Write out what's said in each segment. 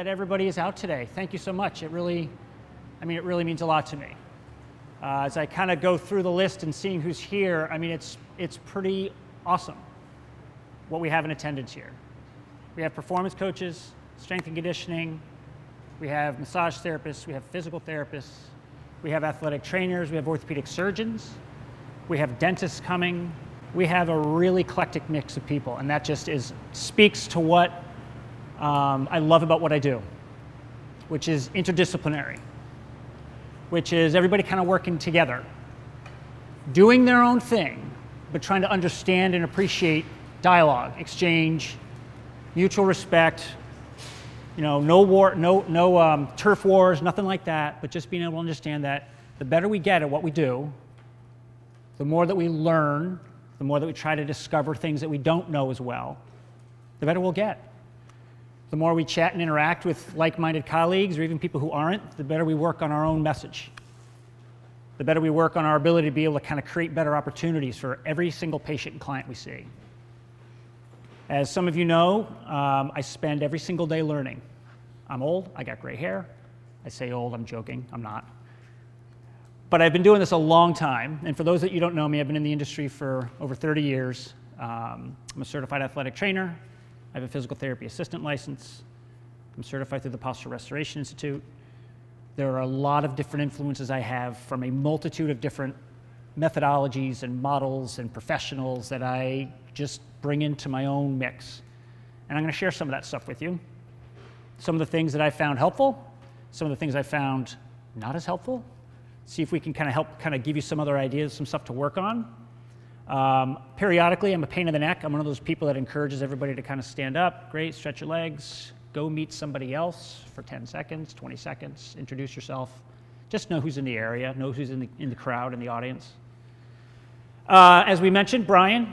that everybody is out today. Thank you so much. It really means a lot to me. As I kind of go through the list and seeing who's here, I mean, it's pretty awesome what we have in attendance here. We have performance coaches, strength and conditioning, we have massage therapists, we have physical therapists, we have athletic trainers, we have orthopedic surgeons, we have dentists coming. We have a really eclectic mix of people, and that just speaks to what I love about what I do, which is interdisciplinary, which is everybody kind of working together, doing their own thing, but trying to understand and appreciate dialogue, exchange, mutual respect, no war, no turf wars, nothing like that, but just being able to understand that the better we get at what we do, the more that we learn, the more that we try to discover things that we don't know as well, the better we'll get. The more we chat and interact with like-minded colleagues or even people who aren't, the better we work on our own message. The better we work on our ability to be able to kind of create better opportunities for every single patient and client we see. As some of you know, I spend every single day learning. I'm old, I got gray hair. I say old, I'm joking, I'm not. But I've been doing this a long time, and for those that you don't know me, I've been in the industry for over 30 years. I'm a certified athletic trainer. I have a physical therapy assistant license. I'm certified through the Posture Restoration Institute. There are a lot of different influences I have from a multitude of different methodologies and models and professionals that I just bring into my own mix. And I'm going to share some of that stuff with you. Some of the things that I found helpful, some of the things I found not as helpful. See if we can help give you some other ideas, some stuff to work on. Periodically, I'm a pain in the neck. I'm one of those people that encourages everybody to kind of stand up, great, stretch your legs, go meet somebody else for 10 seconds, 20 seconds, introduce yourself. Just know who's in the area, know who's in the crowd, in the audience. As we mentioned, Brian,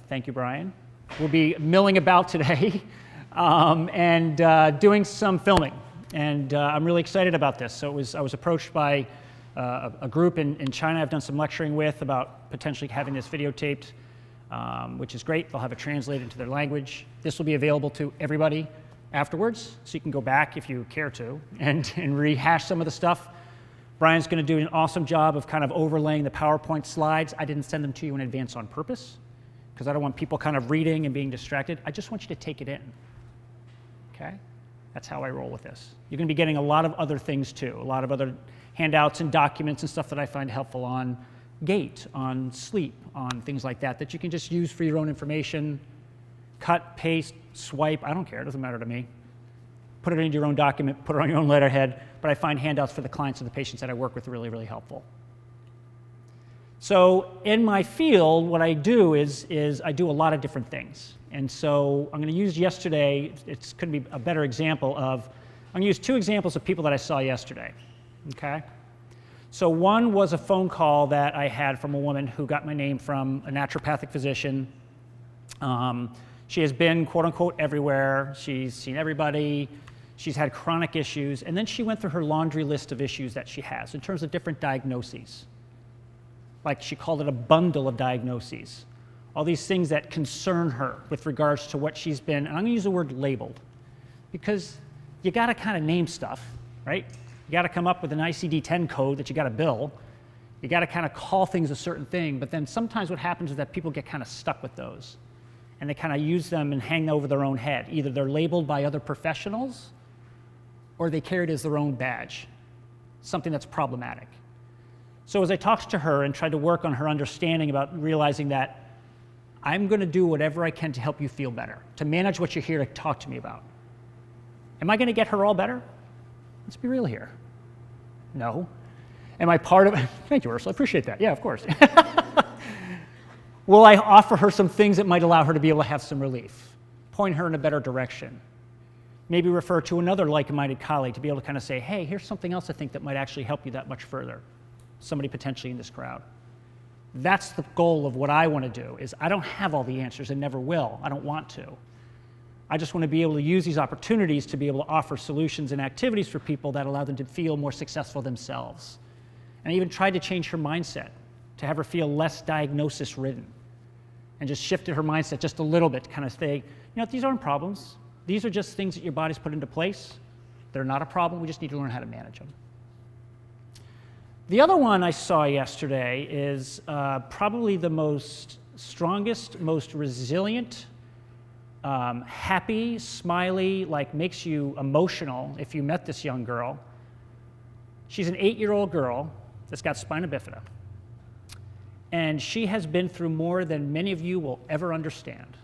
thank you, Brian, will be milling about today and doing some filming. And I'm really excited about this. So I was approached by a group in China I've done some lecturing with about potentially having this videotaped, which is great. They'll have it translated into their language. This will be available to everybody afterwards, so you can go back if you care to and rehash some of the stuff. Brian's going to do an awesome job of kind of overlaying the PowerPoint slides. I didn't send them to you in advance on purpose because I don't want people kind of reading and being distracted. I just want you to take it in, okay? That's how I roll with this. You're going to be getting a lot of other things too, a lot of other handouts and documents and stuff that I find helpful on gait, on sleep, on things like that you can just use for your own information. Cut, paste, swipe, I don't care, it doesn't matter to me. Put it into your own document, put it on your own letterhead, but I find handouts for the clients and the patients that I work with really, really helpful. So in my field, what I do is I do a lot of different things. And so I'm going to use yesterday, it's going to be a better example of, I'm going to use two examples of people that I saw yesterday. Okay? So one was a phone call that I had from a woman who got my name from a naturopathic physician. She has been, quote unquote, everywhere. She's seen everybody. She's had chronic issues. And then she went through her laundry list of issues that she has in terms of different diagnoses. Like she called it a bundle of diagnoses. All these things that concern her with regards to what she's been, and I'm going to use the word labeled, because you got to kind of name stuff, right? You got to come up with an ICD-10 code that you got to bill. You got to kind of call things a certain thing, but then sometimes what happens is that people get kind of stuck with those, and they kind of use them and hang over their own head. Either they're labeled by other professionals, or they carry it as their own badge, something that's problematic. So as I talked to her and tried to work on her understanding about realizing that I'm going to do whatever I can to help you feel better, to manage what you're here to talk to me about. Am I going to get her all better? Let's be real here. No. Am I part of it? Thank you, Ursula. I appreciate that. Yeah, of course. Will I offer her some things that might allow her to be able to have some relief? Point her in a better direction? Maybe refer to another like-minded colleague to be able to kind of say, hey, here's something else I think that might actually help you that much further. Somebody potentially in this crowd. That's the goal of what I want to do, is I don't have all the answers and never will. I don't want to. I just want to be able to use these opportunities to be able to offer solutions and activities for people that allow them to feel more successful themselves. And I even tried to change her mindset, to have her feel less diagnosis-ridden, and just shifted her mindset just a little bit to kind of say, these aren't problems. These are just things that your body's put into place. They're not a problem. We just need to learn how to manage them. The other one I saw yesterday is probably the strongest, most resilient, happy, smiley, like makes you emotional if you met this young girl. She's an 8-year-old girl that's got spina bifida. And she has been through more than many of you will ever understand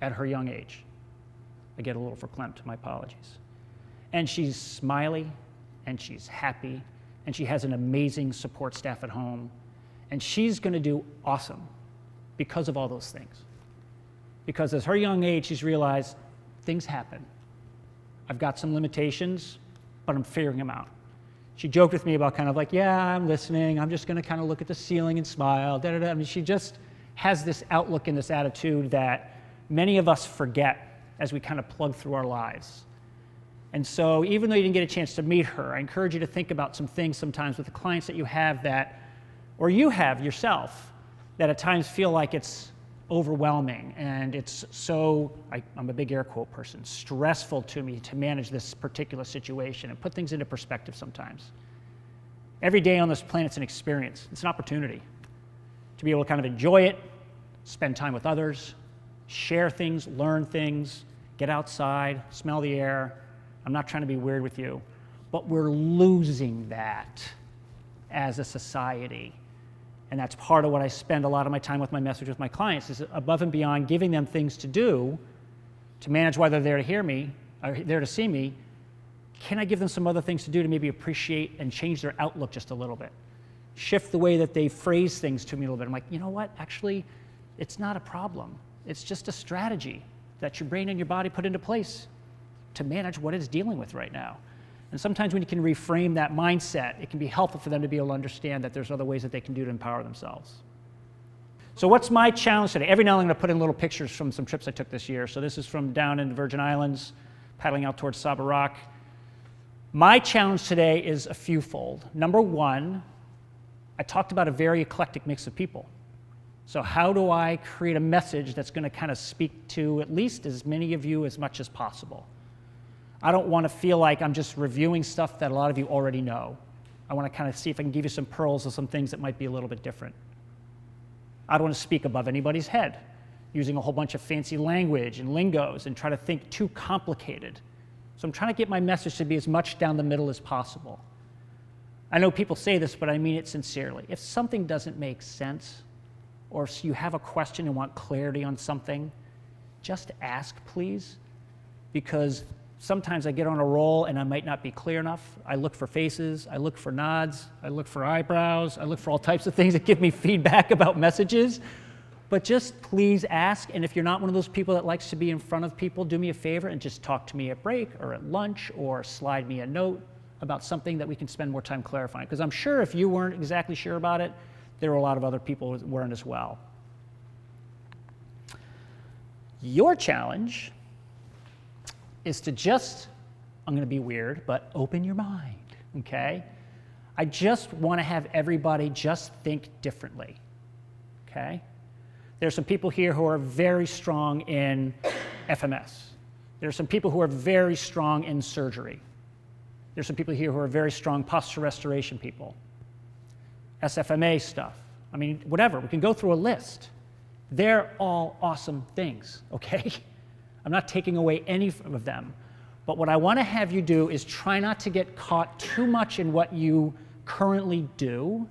at her young age. I get a little verklempt, my apologies. And she's smiley, and she's happy, and she has an amazing support staff at home. And she's going to do awesome because of all those things. Because at her young age, she's realized things happen. I've got some limitations, but I'm figuring them out. She joked with me about kind of like, yeah, I'm listening. I'm just going to kind of look at the ceiling and smile. Da, da, da. I mean, she just has this outlook and this attitude that many of us forget as we kind of plug through our lives. And so even though you didn't get a chance to meet her, I encourage you to think about some things sometimes with the clients that you have that, or you have yourself, that at times feel like it's overwhelming and it's so, I'm a big air quote person, stressful to me to manage this particular situation and put things into perspective sometimes. Every day on this planet's an experience. It's an opportunity to be able to kind of enjoy it, spend time with others, share things, learn things, get outside, smell the air. I'm not trying to be weird with you, but we're losing that as a society. And that's part of what I spend a lot of my time with my message with my clients, is above and beyond giving them things to do to manage why they're there to hear me, or there to see me. Can I give them some other things to do to maybe appreciate and change their outlook just a little bit? Shift the way that they phrase things to me a little bit. I'm like, you know what? Actually, it's not a problem. It's just a strategy that your brain and your body put into place to manage what it's dealing with right now. And sometimes when you can reframe that mindset, it can be helpful for them to be able to understand that there's other ways that they can do to empower themselves. So what's my challenge today? Every now and then I'm going to put in little pictures from some trips I took this year. So this is from down in the Virgin Islands, paddling out towards Saba Rock. My challenge today is a fewfold. Number one, I talked about a very eclectic mix of people. So how do I create a message that's going to kind of speak to at least as many of you as much as possible? I don't want to feel like I'm just reviewing stuff that a lot of you already know. I want to kind of see if I can give you some pearls of some things that might be a little bit different. I don't want to speak above anybody's head, using a whole bunch of fancy language and lingos and try to think too complicated. So I'm trying to get my message to be as much down the middle as possible. I know people say this, but I mean it sincerely. If something doesn't make sense, or if you have a question and want clarity on something, just ask, please, because sometimes I get on a roll and I might not be clear enough. I look for faces, I look for nods, I look for eyebrows, I look for all types of things that give me feedback about messages. But just please ask, and if you're not one of those people that likes to be in front of people, do me a favor and just talk to me at break or at lunch or slide me a note about something that we can spend more time clarifying. Because I'm sure if you weren't exactly sure about it, there were a lot of other people who weren't as well. Your challenge is to just, I'm going to be weird, but open your mind, okay? I just want to have everybody just think differently, okay? There's some people here who are very strong in FMS. There's some people who are very strong in surgery. There's some people here who are very strong posture restoration people, SFMA stuff. I mean, whatever, we can go through a list. They're all awesome things, okay? I'm not taking away any of them. But what I want to have you do is try not to get caught too much in what you currently do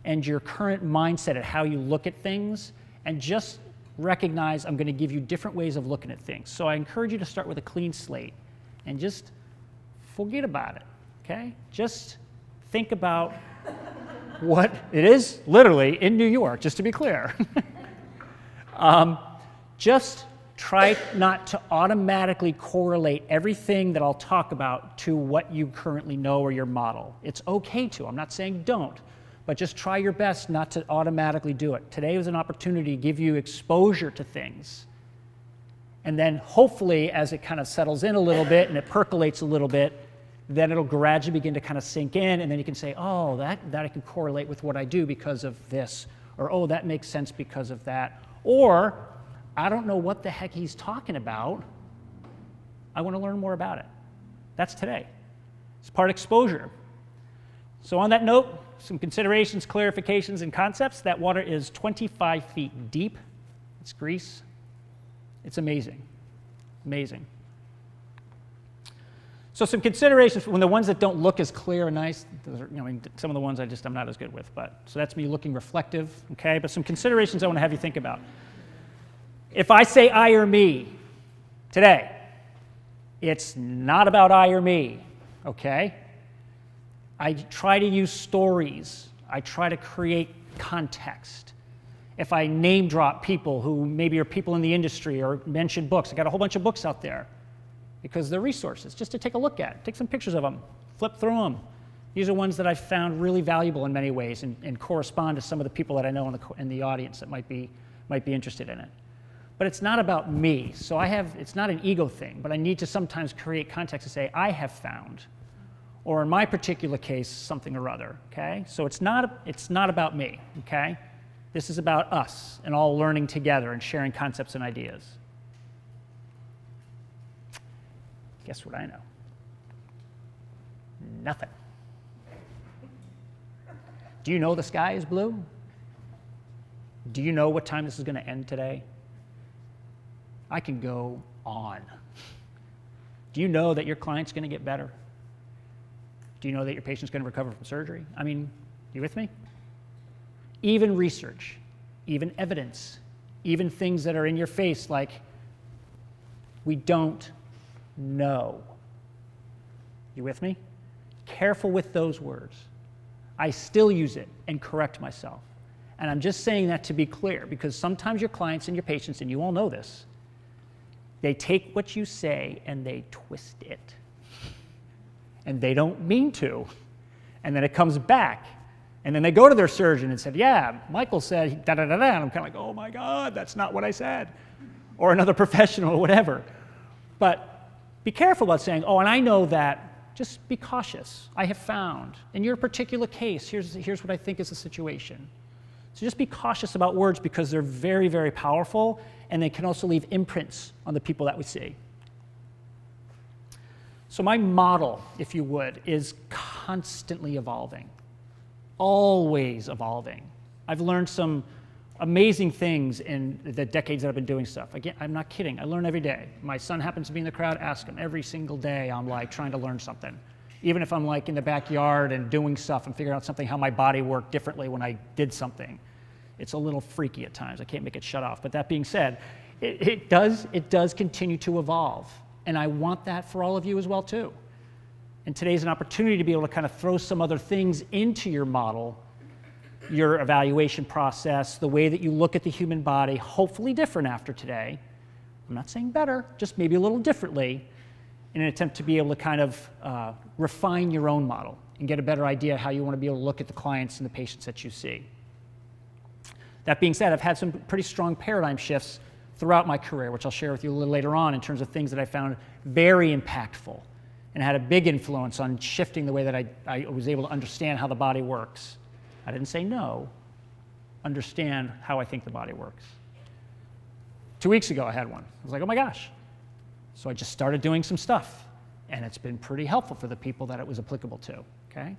and your current mindset at how you look at things, and just recognize I'm going to give you different ways of looking at things. So I encourage you to start with a clean slate and just forget about it, okay? Just think about what it is literally in New York, just to be clear. Just try not to automatically correlate everything that I'll talk about to what you currently know or your model. It's okay to, I'm not saying don't, but just try your best not to automatically do it. Today was an opportunity to give you exposure to things. And then hopefully as it kind of settles in a little bit and it percolates a little bit, then it'll gradually begin to kind of sink in, and then you can say, oh, that I can correlate with what I do because of this, or oh, that makes sense because of that, or I don't know what the heck he's talking about. I want to learn more about it. That's today. It's part exposure. So on that note, some considerations, clarifications, and concepts. That water is 25 feet deep. It's Greece. It's amazing. Amazing. So some considerations when the ones that don't look as clear and nice, those are, some of the ones I'm not as good with, so that's me looking reflective, okay? But some considerations I want to have you think about. If I say I or me today, it's not about I or me, okay? I try to use stories. I try to create context. If I name drop people who maybe are people in the industry or mention books, I got a whole bunch of books out there because they're resources just to take a look at. Take some pictures of them, flip through them. These are ones that I've found really valuable in many ways and correspond to some of the people that I know in the audience that might be interested in it. But it's not about me. So it's not an ego thing, but I need to sometimes create context to say, I have found, or in my particular case, something or other, okay? So it's not about me, okay? This is about us and all learning together and sharing concepts and ideas. Guess what I know? Nothing. Do you know the sky is blue? Do you know what time this is going to end today? I can go on. Do you know that your client's going to get better? Do you know that your patient's going to recover from surgery? I mean, you with me? Even research, even evidence, even things that are in your face like, we don't know. You with me? Careful with those words. I still use it and correct myself. And I'm just saying that to be clear because sometimes your clients and your patients, and you all know this, they take what you say and they twist it. And they don't mean to. And then it comes back. And then they go to their surgeon and said, yeah, Michael said da-da-da-da. And I'm kind of like, oh my God, that's not what I said. Or another professional or whatever. But be careful about saying, oh, and I know that. Just be cautious. I have found. In your particular case, here's what I think is the situation. So just be cautious about words because they're very, very powerful. And they can also leave imprints on the people that we see. So my model, if you would, is constantly evolving, always evolving. I've learned some amazing things in the decades that I've been doing stuff. Again, I'm not kidding. I learn every day. My son happens to be in the crowd, ask him. Every single day I'm like trying to learn something. Even if I'm like in the backyard and doing stuff and figuring out something, how my body worked differently when I did something. It's a little freaky at times. I can't make it shut off. But that being said, it does continue to evolve. And I want that for all of you as well, too. And today's an opportunity to be able to kind of throw some other things into your model, your evaluation process, the way that you look at the human body, hopefully different after today. I'm not saying better, just maybe a little differently, in an attempt to be able to kind of refine your own model and get a better idea how you want to be able to look at the clients and the patients that you see. That being said, I've had some pretty strong paradigm shifts throughout my career, which I'll share with you a little later on in terms of things that I found very impactful and had a big influence on shifting the way that I was able to understand how the body works. I didn't say no, understand how I think the body works. 2 weeks ago I had one. I was like, oh my gosh. So I just started doing some stuff, and it's been pretty helpful for the people that it was applicable to, okay?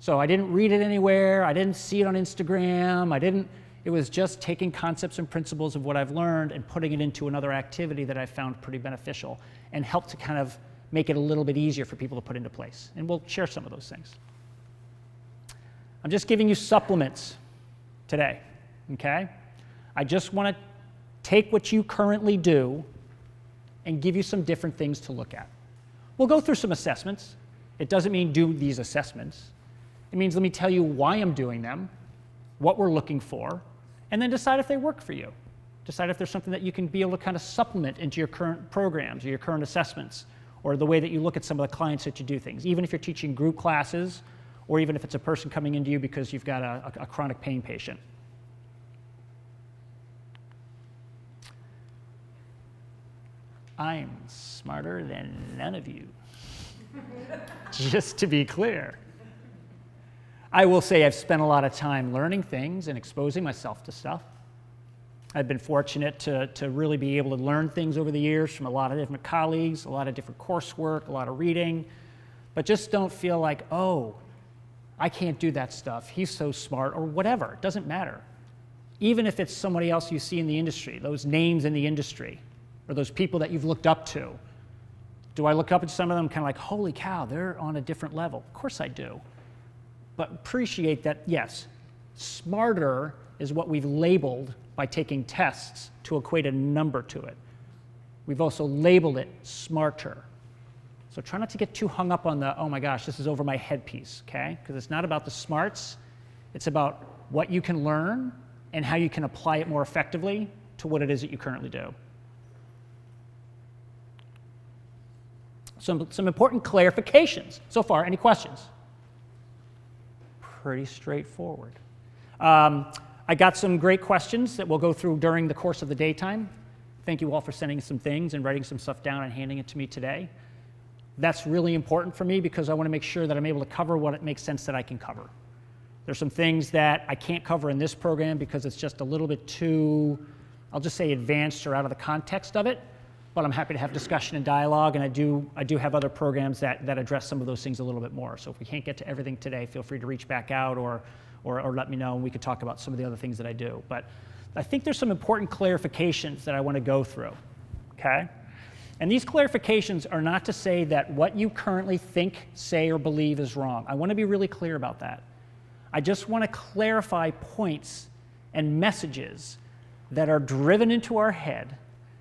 So I didn't read it anywhere, I didn't see it on Instagram, it was just taking concepts and principles of what I've learned and putting it into another activity that I found pretty beneficial and helped to kind of make it a little bit easier for people to put into place. And we'll share some of those things. I'm just giving you supplements today, okay? I just want to take what you currently do and give you some different things to look at. We'll go through some assessments. It doesn't mean do these assessments. It means let me tell you why I'm doing them, what we're looking for, and then decide if they work for you. Decide if there's something that you can be able to kind of supplement into your current programs or your current assessments or the way that you look at some of the clients that you do things, even if you're teaching group classes or even if it's a person coming into you because you've got a chronic pain patient. I'm smarter than none of you, just to be clear. I will say I've spent a lot of time learning things and exposing myself to stuff. I've been fortunate to really be able to learn things over the years from a lot of different colleagues, a lot of different coursework, a lot of reading. But just don't feel like, oh, I can't do that stuff. He's so smart, or whatever. It doesn't matter. Even if it's somebody else you see in the industry, those names in the industry, or those people that you've looked up to. Do I look up at some of them kind of like, holy cow, they're on a different level? Of course I do. But appreciate that, yes, smarter is what we've labeled by taking tests to equate a number to it. We've also labeled it smarter. So try not to get too hung up on the, oh my gosh, this is over my head piece, okay? Because it's not about the smarts. It's about what you can learn and how you can apply it more effectively to what it is that you currently do. Some important clarifications. So far, any questions? Pretty straightforward. I got some great questions that we'll go through during the course of the daytime. Thank you all for sending some things and writing some stuff down and handing it to me today. That's really important for me because I want to make sure that I'm able to cover what it makes sense that I can cover. There's some things that I can't cover in this program because it's just a little bit too, I'll just say advanced or out of the context of it, but I'm happy to have discussion and dialogue, and I do have other programs that address some of those things a little bit more. So if we can't get to everything today, feel free to reach back out or let me know, and we could talk about some of the other things that I do. But I think there's some important clarifications that I want to go through, okay? And these clarifications are not to say that what you currently think, say, or believe is wrong. I want to be really clear about that. I just want to clarify points and messages that are driven into our head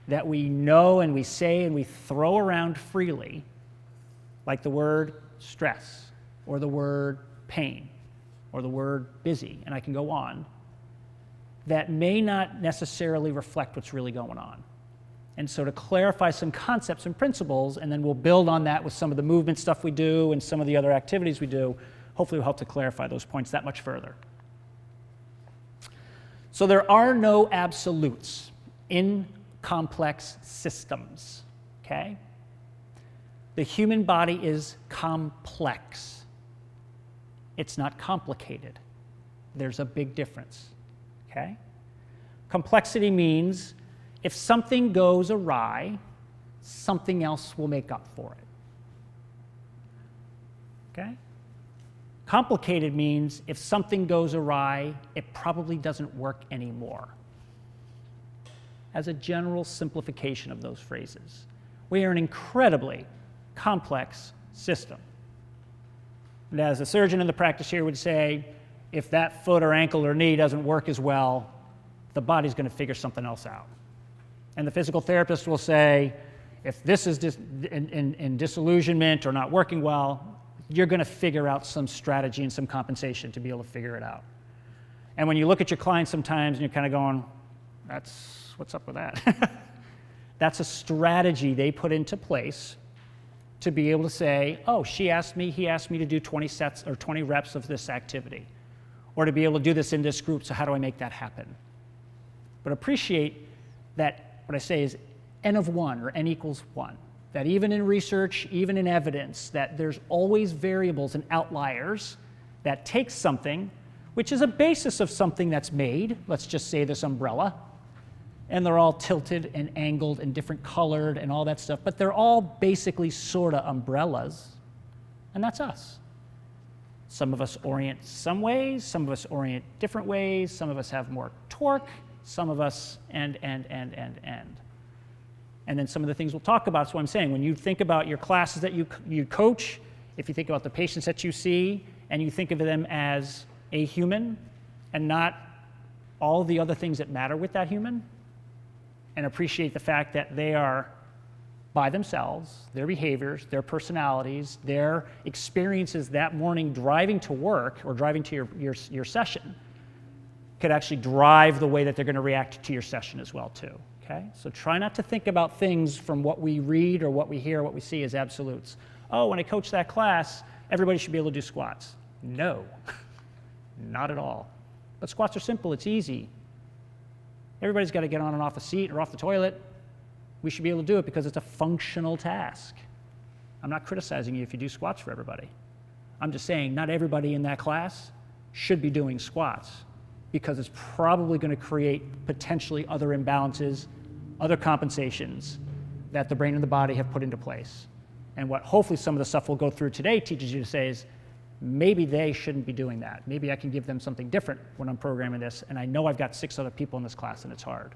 that we know and we say and we throw around freely, like the word stress, or the word pain, or the word busy, and I can go on, that may not necessarily reflect what's really going on. And so to clarify some concepts and principles, and then we'll build on that with some of the movement stuff we do and some of the other activities we do, hopefully will help to clarify those points that much further. So there are no absolutes in complex systems, okay? The human body is complex. It's not complicated. There's a big difference, okay? Complexity means if something goes awry, something else will make up for it, okay? Complicated means if something goes awry, it probably doesn't work anymore. As a general simplification of those phrases, we are an incredibly complex system. And as a surgeon in the practice here would say, if that foot or ankle or knee doesn't work as well, the body's going to figure something else out. And the physical therapist will say, if this is in disillusionment or not working well, you're going to figure out some strategy and some compensation to be able to figure it out. And when you look at your clients sometimes and you're kind of going, what's up with that? That's a strategy they put into place to be able to say, oh, he asked me to do 20 sets or 20 reps of this activity, or to be able to do this in this group, so how do I make that happen? But appreciate that what I say is N of 1, or N equals 1. That even in research, even in evidence, that there's always variables and outliers that take something, which is a basis of something that's made, let's just say this umbrella, and they're all tilted and angled and different colored and all that stuff, but they're all basically sort of umbrellas, and that's us. Some of us orient some ways, some of us orient different ways, some of us have more torque, some of us and. And then some of the things we'll talk about. So I'm saying, when you think about your classes that you coach, if you think about the patients that you see, and you think of them as a human and not all the other things that matter with that human, and appreciate the fact that they are by themselves, their behaviors, their personalities, their experiences that morning driving to work or driving to your session could actually drive the way that they're going to react to your session as well too. Okay? So try not to think about things from what we read or what we hear or what we see as absolutes. Oh, when I coach that class, everybody should be able to do squats. No, not at all. But squats are simple, it's easy. Everybody's got to get on and off a seat or off the toilet. We should be able to do it because it's a functional task. I'm not criticizing you if you do squats for everybody. I'm just saying not everybody in that class should be doing squats, because it's probably going to create potentially other imbalances, other compensations that the brain and the body have put into place. And what hopefully some of the stuff we'll go through today teaches you to say is, maybe they shouldn't be doing that. Maybe I can give them something different when I'm programming this, and I know I've got 6 other people in this class and it's hard.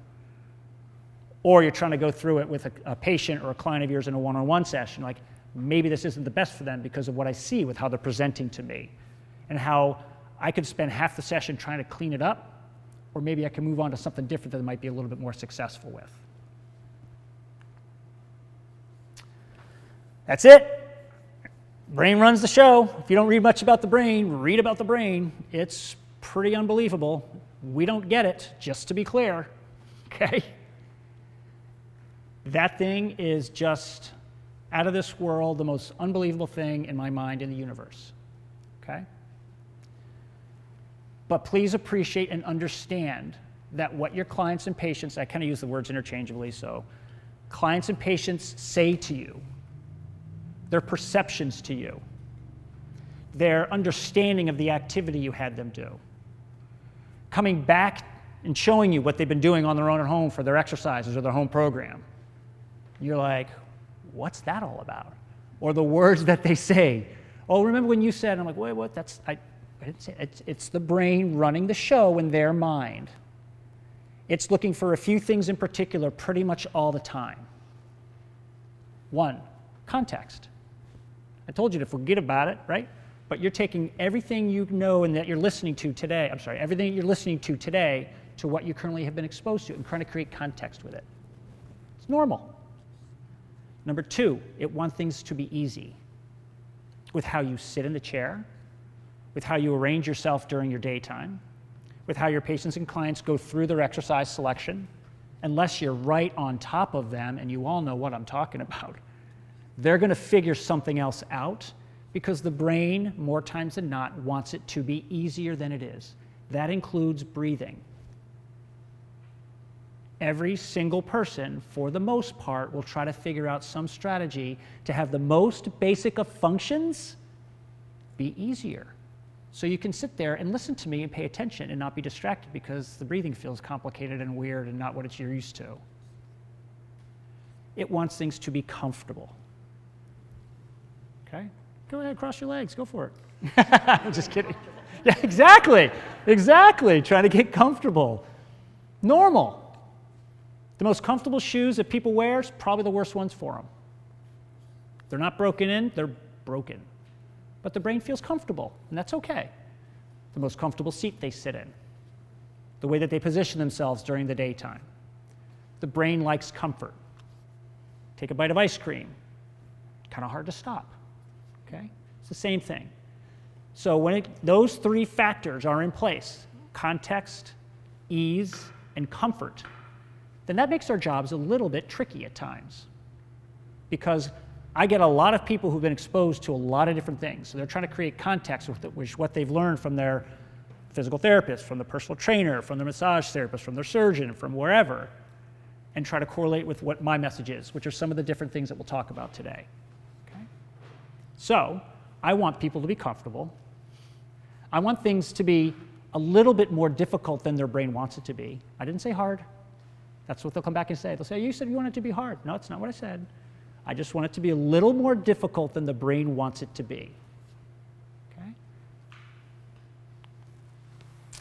Or you're trying to go through it with a patient or a client of yours in a one-on-one session, like maybe this isn't the best for them because of what I see with how they're presenting to me and how I could spend half the session trying to clean it up, or maybe I can move on to something different that I might be a little bit more successful with. That's it. Brain runs the show. If you don't read much about the brain, read about the brain. It's pretty unbelievable. We don't get it, just to be clear, okay? That thing is just out of this world, the most unbelievable thing in my mind in the universe, okay? But please appreciate and understand that what your clients and patients, I kind of use the words interchangeably, so clients and patients say to you, their perceptions to you, their understanding of the activity you had them do, coming back and showing you what they've been doing on their own at home for their exercises or their home program. You're like, what's that all about? Or the words that they say. Oh, remember when you said, I'm like, wait, what? I didn't say it. It's the brain running the show in their mind. It's looking for a few things in particular pretty much all the time. 1, context. I told you to forget about it, right? But you're taking everything you know and that you're listening to today, everything you're listening to today to what you currently have been exposed to and trying to create context with it. It's normal. Number 2, it wants things to be easy with how you sit in the chair, with how you arrange yourself during your daytime, with how your patients and clients go through their exercise selection. Unless you're right on top of them, and you all know what I'm talking about, they're going to figure something else out because the brain, more times than not, wants it to be easier than it is. That includes breathing. Every single person, for the most part, will try to figure out some strategy to have the most basic of functions be easier. So you can sit there and listen to me and pay attention and not be distracted because the breathing feels complicated and weird and not what you're used to. It wants things to be comfortable. Okay? Go ahead, cross your legs, go for it. I'm just kidding. Yeah, exactly. Trying to get comfortable. Normal. The most comfortable shoes that people wear is probably the worst ones for them. They're not broken in, they're broken. But the brain feels comfortable, and that's okay. The most comfortable seat they sit in, the way that they position themselves during the daytime. The brain likes comfort. Take a bite of ice cream, kind of hard to stop, okay? It's the same thing. So when those 3 factors are in place, context, ease, and comfort, then that makes our jobs a little bit tricky at times. Because I get a lot of people who've been exposed to a lot of different things. So they're trying to create context with what they've learned from their physical therapist, from the personal trainer, from their massage therapist, from their surgeon, from wherever, and try to correlate with what my message is, which are some of the different things that we'll talk about today. Okay? So I want people to be comfortable. I want things to be a little bit more difficult than their brain wants it to be. I didn't say hard. That's what they'll come back and say. They'll say, you said you want it to be hard. No, it's not what I said. I just want it to be a little more difficult than the brain wants it to be. Okay?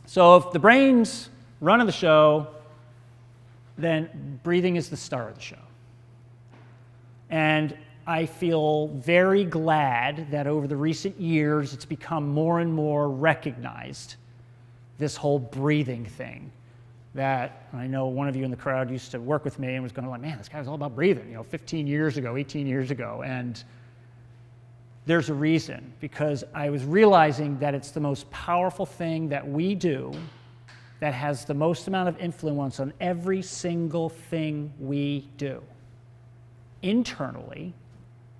So if the brain's running the show, then breathing is the star of the show. And I feel very glad that over the recent years, it's become more and more recognized, this whole breathing thing. That I know one of you in the crowd used to work with me and was going like, man, this guy was all about breathing, 15 years ago, 18 years ago. And there's a reason, because I was realizing that it's the most powerful thing that we do that has the most amount of influence on every single thing we do, internally,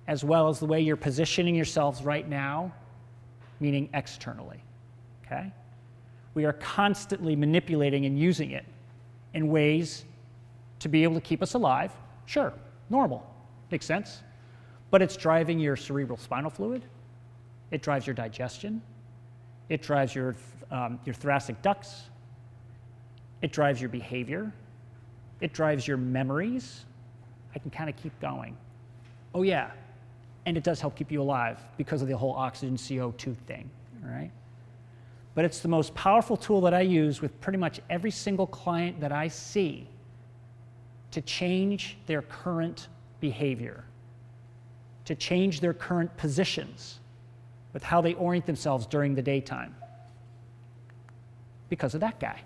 as well as the way you're positioning yourselves right now, meaning externally, okay? We are constantly manipulating and using it in ways to be able to keep us alive. Sure, normal, makes sense. But it's driving your cerebral spinal fluid. It drives your digestion. It drives your thoracic ducts. It drives your behavior. It drives your memories. I can kind of keep going. Oh yeah, and it does help keep you alive because of the whole oxygen CO2 thing, all right? But it's the most powerful tool that I use with pretty much every single client that I see to change their current behavior, to change their current positions with how they orient themselves during the daytime. Because of that guy.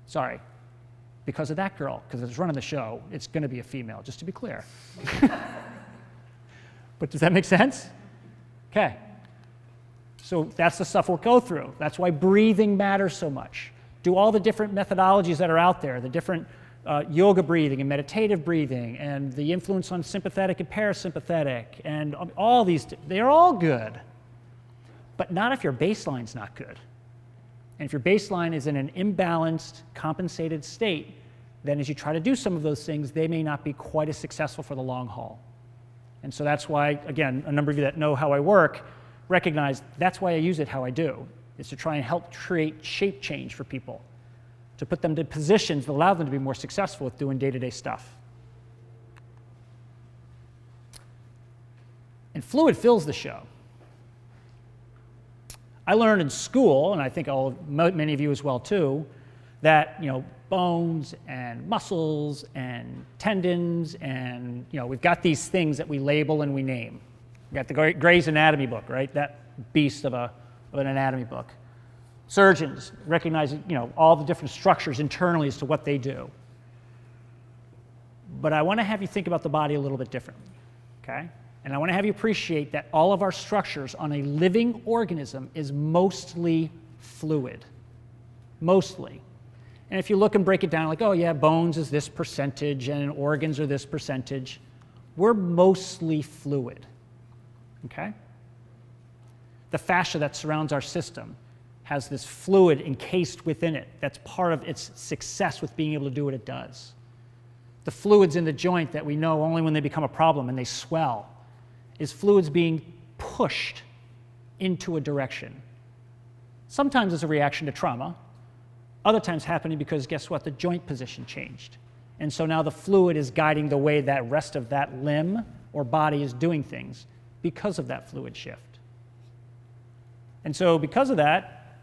Sorry, because of that girl, because it's running the show, it's going to be a female, just to be clear. But does that make sense? Okay. So that's the stuff we'll go through. That's why breathing matters so much. Do all the different methodologies that are out there, the different yoga breathing and meditative breathing, and the influence on sympathetic and parasympathetic, and all these, they're all good. But not if your baseline's not good. And if your baseline is in an imbalanced, compensated state, then as you try to do some of those things, they may not be quite as successful for the long haul. And so that's why, again, a number of you that know how I work recognize that's why I use it how I do, is to try and help create shape change for people, to put them to positions that allow them to be more successful with doing day-to-day stuff. And fluid fills the show. I learned in school, and I think many of you as well too, that bones and muscles and tendons and we've got these things that we label and we name. We got the Gray's Anatomy book, right? That beast of an anatomy book. Surgeons recognizing all the different structures internally as to what they do. But I want to have you think about the body a little bit differently, okay? And I want to have you appreciate that all of our structures on a living organism is mostly fluid. Mostly. And if you look and break it down, like, oh yeah, bones is this percentage and organs are this percentage, we're mostly fluid, okay? The fascia that surrounds our system has this fluid encased within it that's part of its success with being able to do what it does. The fluids in the joint that we know only when they become a problem and they swell is fluids being pushed into a direction. Sometimes as a reaction to trauma, other times happening because guess what? The joint position changed. And so now the fluid is guiding the way that rest of that limb or body is doing things because of that fluid shift. And so because of that,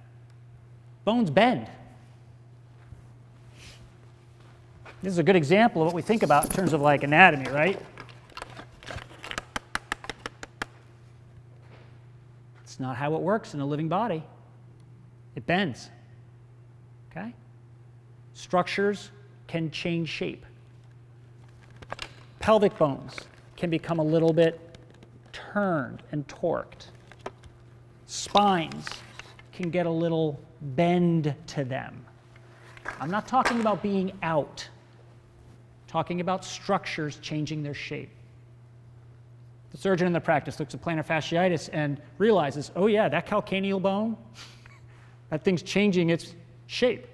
bones bend. This is a good example of what we think about in terms of like anatomy, right? It's not how it works in a living body. It bends, okay? Structures can change shape. Pelvic bones can become a little bit turned and torqued. Spines can get a little bend to them. I'm not talking about being out. I'm talking about structures changing their shape. The surgeon in the practice looks at plantar fasciitis and realizes, oh yeah, that calcaneal bone, that thing's changing its shape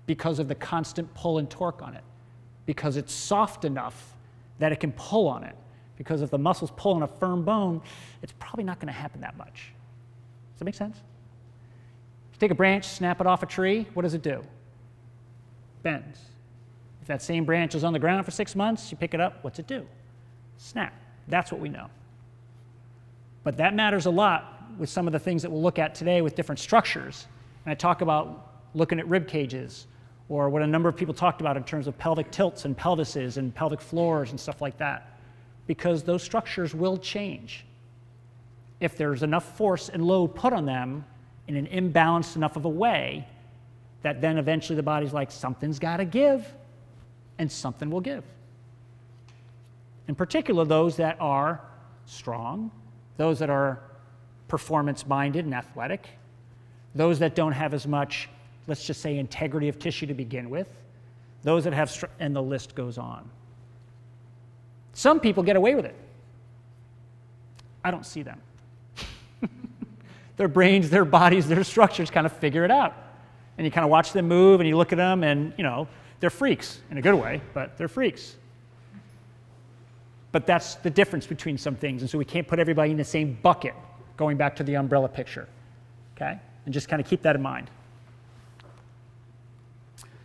because of the constant pull and torque on it, because it's soft enough that it can pull on it. Because if the muscles pull on a firm bone, it's probably not going to happen that much. Does that make sense? If you take a branch, snap it off a tree, what does it do? Bends. If that same branch is on the ground for 6 months, you pick it up, what's it do? Snap. That's what we know. But that matters a lot with some of the things that we'll look at today with different structures. And I talk about looking at rib cages, or what a number of people talked about in terms of pelvic tilts and pelvises and pelvic floors and stuff like that, because those structures will change if there's enough force and load put on them in an imbalanced enough of a way that then eventually the body's like, something's got to give, and something will give. In particular, those that are strong, those that are performance-minded and athletic, those that don't have as much, let's just say, integrity of tissue to begin with, those that have, and the list goes on. Some people get away with it. I don't see them. Their brains, their bodies, their structures kind of figure it out. And you kind of watch them move, and you look at them, and, they're freaks in a good way, but they're freaks. But that's the difference between some things, and so we can't put everybody in the same bucket, going back to the umbrella picture, okay? And just kind of keep that in mind.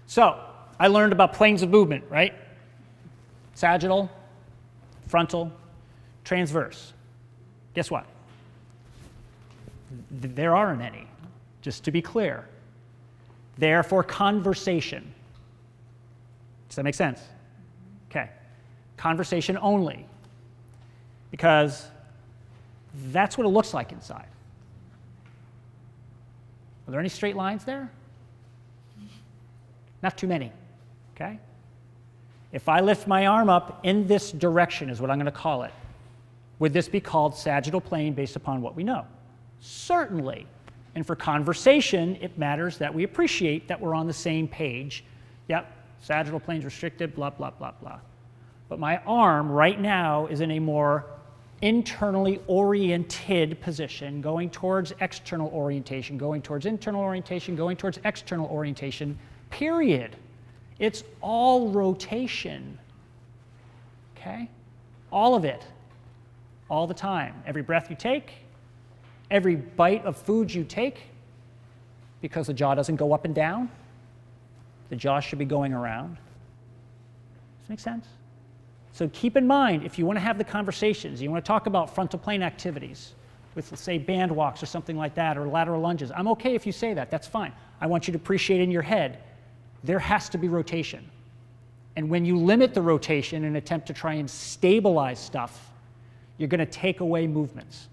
So, I learned about planes of movement, right? Sagittal, frontal, transverse. Guess what? There aren't any, just to be clear. They're for conversation. Does that make sense? Okay. Conversation only. Because that's what it looks like inside. Are there any straight lines there? Not too many. Okay? If I lift my arm up in this direction, is what I'm going to call it, would this be called sagittal plane based upon what we know? Certainly. And for conversation, it matters that we appreciate that we're on the same page. Yep, sagittal plane's restricted, blah, blah, blah, blah. But my arm right now is in a more internally oriented position, going towards external orientation, going towards internal orientation, going towards external orientation, period. It's all rotation, okay? All of it, all the time. Every breath you take, every bite of food you take, because the jaw doesn't go up and down, the jaw should be going around. Does that make sense? So keep in mind, if you want to have the conversations, you want to talk about frontal plane activities with, let's say, band walks or something like that, or lateral lunges, I'm okay if you say that, that's fine. I want you to appreciate in your head, there has to be rotation. And when you limit the rotation and attempt to try and stabilize stuff, you're going to take away movements.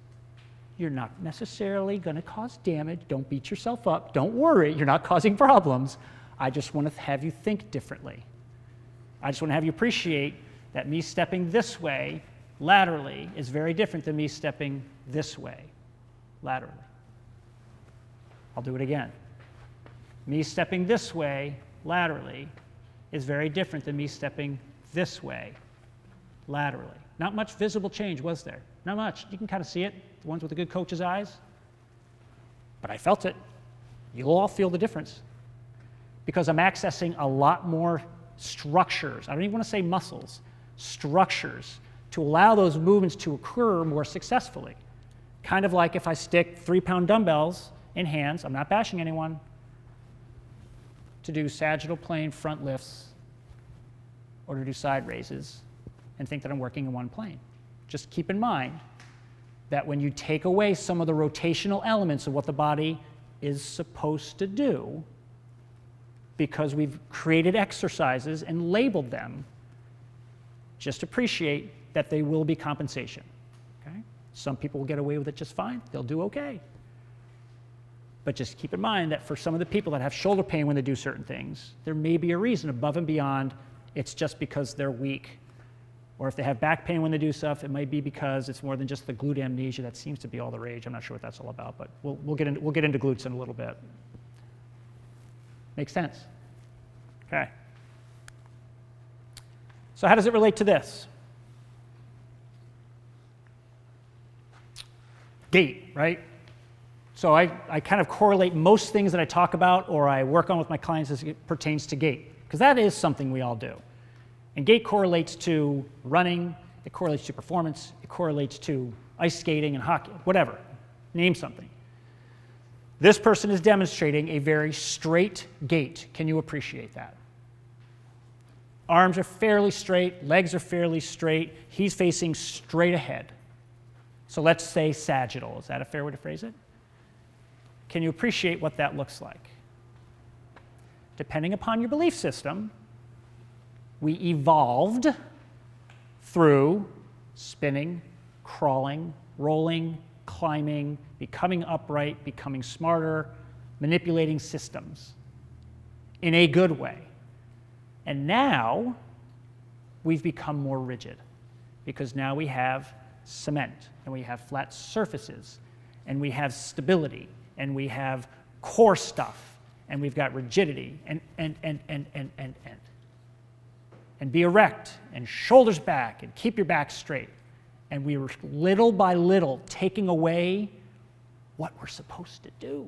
You're not necessarily going to cause damage. Don't beat yourself up. Don't worry, you're not causing problems. I just want to have you think differently. I just want to have you appreciate that me stepping this way laterally is very different than me stepping this way laterally. I'll do it again. Me stepping this way laterally is very different than me stepping this way laterally. Not much visible change, was there? Not much. You can kind of see it, the ones with the good coach's eyes. But I felt it. You'll all feel the difference. Because I'm accessing a lot more structures. I don't even want to say muscles. Structures to allow those movements to occur more successfully. Kind of like if I stick 3-pound dumbbells in hands, I'm not bashing anyone, to do sagittal plane front lifts or to do side raises and think that I'm working in one plane. Just keep in mind that when you take away some of the rotational elements of what the body is supposed to do, because we've created exercises and labeled them, just appreciate that they will be compensation. Okay? Some people will get away with it just fine. They'll do okay. But just keep in mind that for some of the people that have shoulder pain when they do certain things, there may be a reason above and beyond it's just because they're weak. Or if they have back pain when they do stuff, it might be because it's more than just the glute amnesia that seems to be all the rage. I'm not sure what that's all about, but we'll get into glutes in a little bit. Make sense? Okay. So how does it relate to this? Gait, right? So I kind of correlate most things that I talk about or I work on with my clients as it pertains to gait, because that is something we all do. And gait correlates to running, it correlates to performance, it correlates to ice skating and hockey, whatever. Name something. This person is demonstrating a very straight gait. Can you appreciate that? Arms are fairly straight, legs are fairly straight. He's facing straight ahead. So let's say sagittal. Is that a fair way to phrase it? Can you appreciate what that looks like? Depending upon your belief system, we evolved through spinning, crawling, rolling, climbing, becoming upright, becoming smarter, manipulating systems in a good way. And now we've become more rigid because now we have cement and we have flat surfaces and we have stability and we have core stuff and we've got rigidity and be erect and shoulders back and keep your back straight. And we were little by little taking away what we're supposed to do.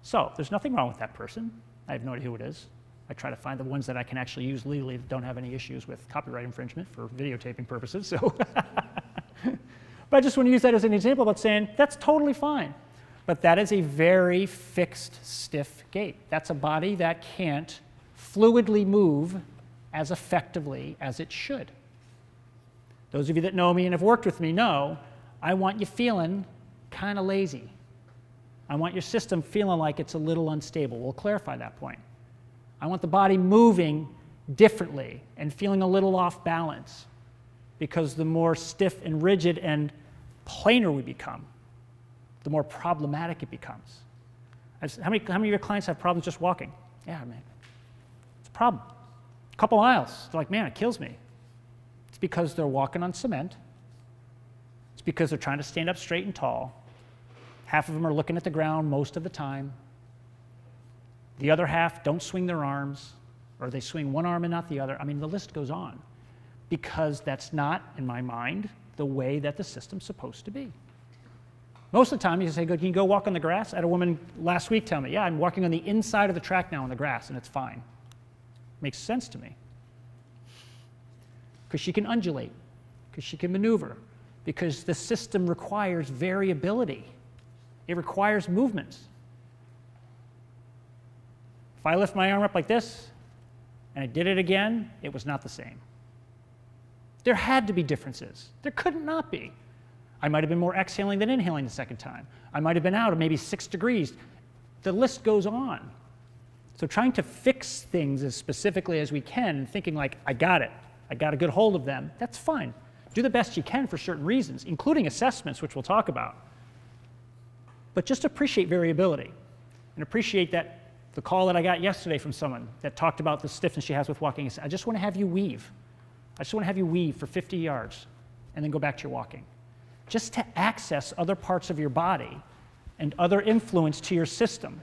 So there's nothing wrong with that person. I have no idea who it is. I try to find the ones that I can actually use legally that don't have any issues with copyright infringement for videotaping purposes. So, but I just want to use that as an example about saying that's totally fine. But that is a very fixed, stiff gait. That's a body that can't fluidly move as effectively as it should. Those of you that know me and have worked with me know I want you feeling kind of lazy. I want your system feeling like it's a little unstable. We'll clarify that point. I want the body moving differently and feeling a little off balance, because the more stiff and rigid and planar we become, the more problematic it becomes. How many of your clients have problems just walking? Yeah, man, it's a problem. A couple miles, they're like, man, it kills me. It's because they're walking on cement. It's because they're trying to stand up straight and tall. Half of them are looking at the ground most of the time. The other half don't swing their arms, or they swing one arm and not the other. I mean, the list goes on, because that's not, in my mind, the way that the system's supposed to be. Most of the time, you say, can you go walk on the grass? I had a woman last week tell me, yeah, I'm walking on the inside of the track now on the grass, and it's fine. Makes sense to me. Because she can undulate, because she can maneuver, because the system requires variability. It requires movement. If I lift my arm up like this, and I did it again, it was not the same. There had to be differences. There could not be. I might have been more exhaling than inhaling the second time. I might have been out of maybe 6 degrees. The list goes on. So trying to fix things as specifically as we can, and thinking like, I got it, I got a good hold of them, that's fine. Do the best you can for certain reasons, including assessments, which we'll talk about. But just appreciate variability, and appreciate that the call that I got yesterday from someone that talked about the stiffness she has with walking. I just want to have you weave. I just want to have you weave for 50 yards and then go back to your walking. Just to access other parts of your body and other influence to your system.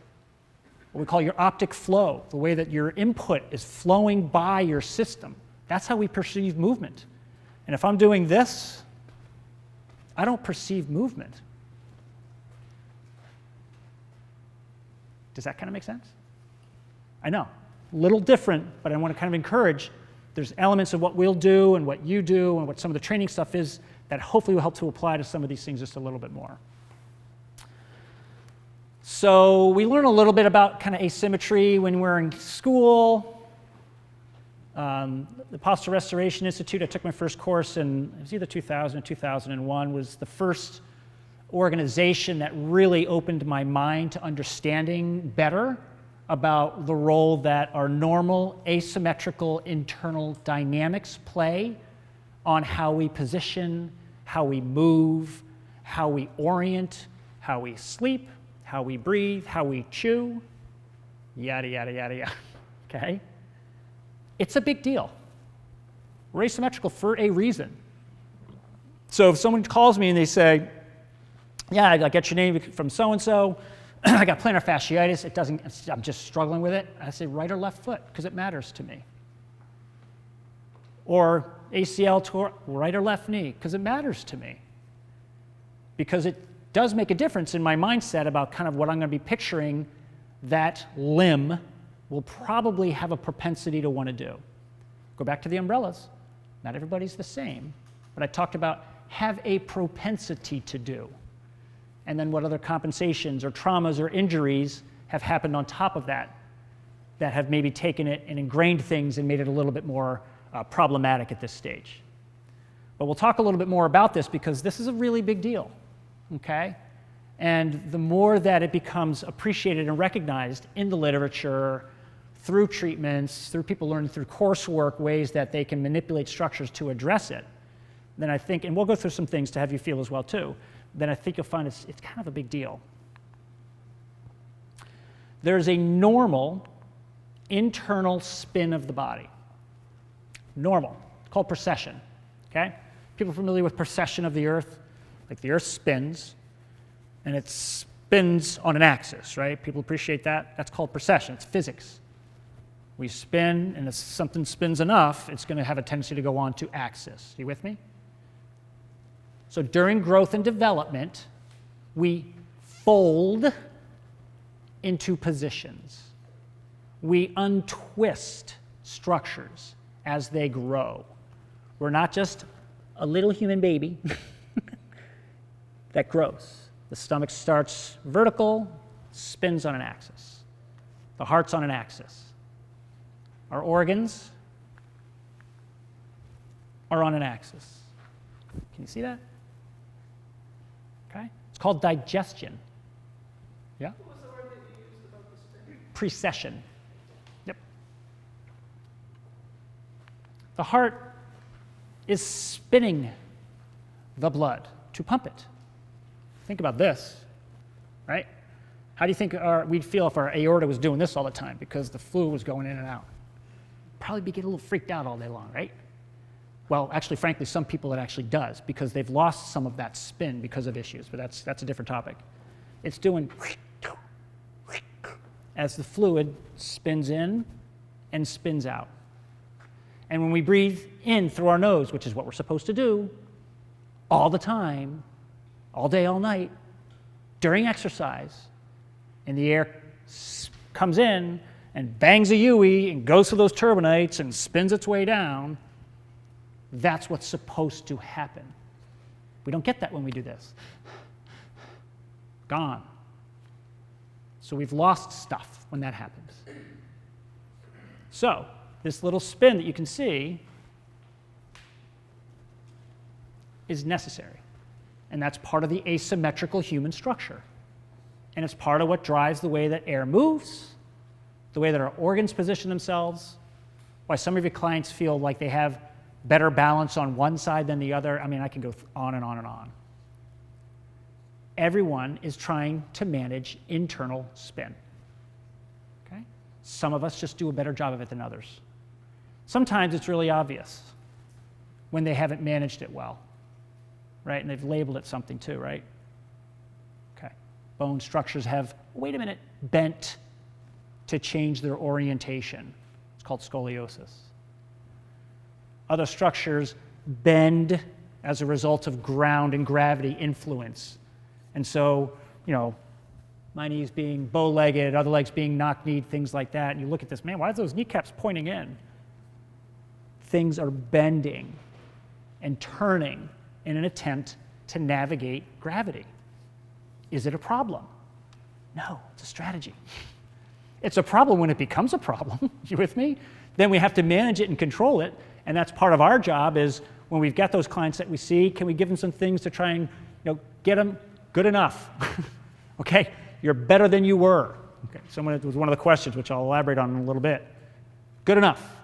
What we call your optic flow, the way that your input is flowing by your system. That's how we perceive movement. And if I'm doing this, I don't perceive movement. Does that kind of make sense? I know, a little different, but I want to kind of encourage, there's elements of what we'll do and what you do and what some of the training stuff is that hopefully will help to apply to some of these things just a little bit more. So we learn a little bit about kind of asymmetry when we're in school. The Posture Restoration Institute, I took my first course in, it was either 2000 or 2001, was the first organization that really opened my mind to understanding better about the role that our normal asymmetrical internal dynamics play on how we position, how we move, how we orient, how we sleep, how we breathe, how we chew, yada, yada, yada, yada, okay? It's a big deal. We're asymmetrical for a reason. So if someone calls me and they say, yeah, I got your name from so-and-so, I got plantar fasciitis, I'm just struggling with it. I say right or left foot, because it matters to me. Or ACL tore, right or left knee, because it matters to me. Because it does make a difference in my mindset about kind of what I'm going to be picturing that limb will probably have a propensity to want to do. Go back to the umbrellas. Not everybody's the same, but I talked about have a propensity to do. And then what other compensations or traumas or injuries have happened on top of that that have maybe taken it and ingrained things and made it a little bit more problematic at this stage. But we'll talk a little bit more about this because this is a really big deal, okay? And the more that it becomes appreciated and recognized in the literature, through treatments, through people learning through coursework, ways that they can manipulate structures to address it, then I think, and we'll go through some things to have you feel as well too, then I think you'll find it's kind of a big deal. There's a normal internal spin of the body. Normal. It's called precession, okay? People are familiar with precession of the Earth? Like the Earth spins, and it spins on an axis, right? People appreciate that. That's called precession. It's physics. We spin, and if something spins enough, it's going to have a tendency to go on to axis. You with me? So during growth and development, we fold into positions. We untwist structures as they grow. We're not just a little human baby that grows. The stomach starts vertical, spins on an axis. The heart's on an axis. Our organs are on an axis. Can you see that? Okay. It's called digestion. Yeah? What was the word that you used about the spin? Precession. Yep. The heart is spinning the blood to pump it. Think about this, right? How do you think we'd feel if our aorta was doing this all the time because the fluid was going in and out? Probably be getting a little freaked out all day long, right? Well, actually, frankly, some people it actually does because they've lost some of that spin because of issues, but that's a different topic. It's doing as the fluid spins in and spins out. And when we breathe in through our nose, which is what we're supposed to do all the time, all day, all night, during exercise, and the air comes in and bangs a UE and goes through those turbinates and spins its way down, that's what's supposed to happen. We don't get that when we do this. Gone. So we've lost stuff when that happens. So this little spin that you can see is necessary. And that's part of the asymmetrical human structure. And it's part of what drives the way that air moves, the way that our organs position themselves, why some of your clients feel like they have better balance on one side than the other. I mean, I can go on and on and on. Everyone is trying to manage internal spin. Okay? Some of us just do a better job of it than others. Sometimes it's really obvious when they haven't managed it well, right? And they've labeled it something too, right? Okay. Bone structures have, wait a minute, bent to change their orientation. It's called scoliosis. Other structures bend as a result of ground and gravity influence. And so, my knees being bow-legged, other legs being knock-kneed, things like that. And you look at this, man, why are those kneecaps pointing in? Things are bending and turning in an attempt to navigate gravity. Is it a problem? No, it's a strategy. It's a problem when it becomes a problem. You with me? Then we have to manage it and control it. And that's part of our job is when we've got those clients that we see, can we give them some things to try and get them good enough? Okay? You're better than you were. Okay. It was one of the questions, which I'll elaborate on in a little bit. Good enough.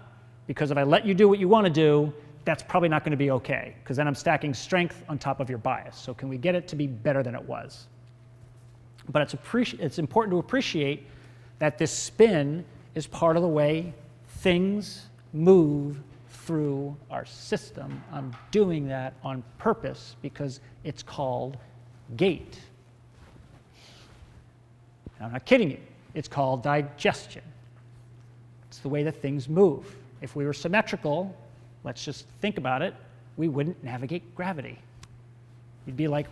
Because if I let you do what you want to do, that's probably not going to be okay. Because then I'm stacking strength on top of your bias. So can we get it to be better than it was? But it's important to appreciate that this spin is part of the way things move through our system. I'm doing that on purpose because it's called gait. And I'm not kidding you. It's called digestion. It's the way that things move. If we were symmetrical, let's just think about it, we wouldn't navigate gravity. You'd be like,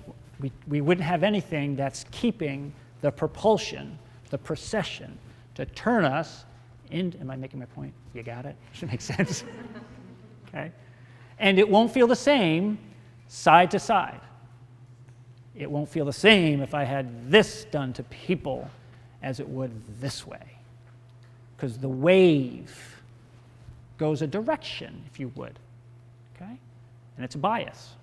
we wouldn't have anything that's keeping the propulsion, the precession, to turn us in. Am I making my point? You got it? Should make sense. Okay? And it won't feel the same side to side. It won't feel the same if I had this done to people as it would this way. Because the wave goes a direction, if you would. Okay? And it's a bias.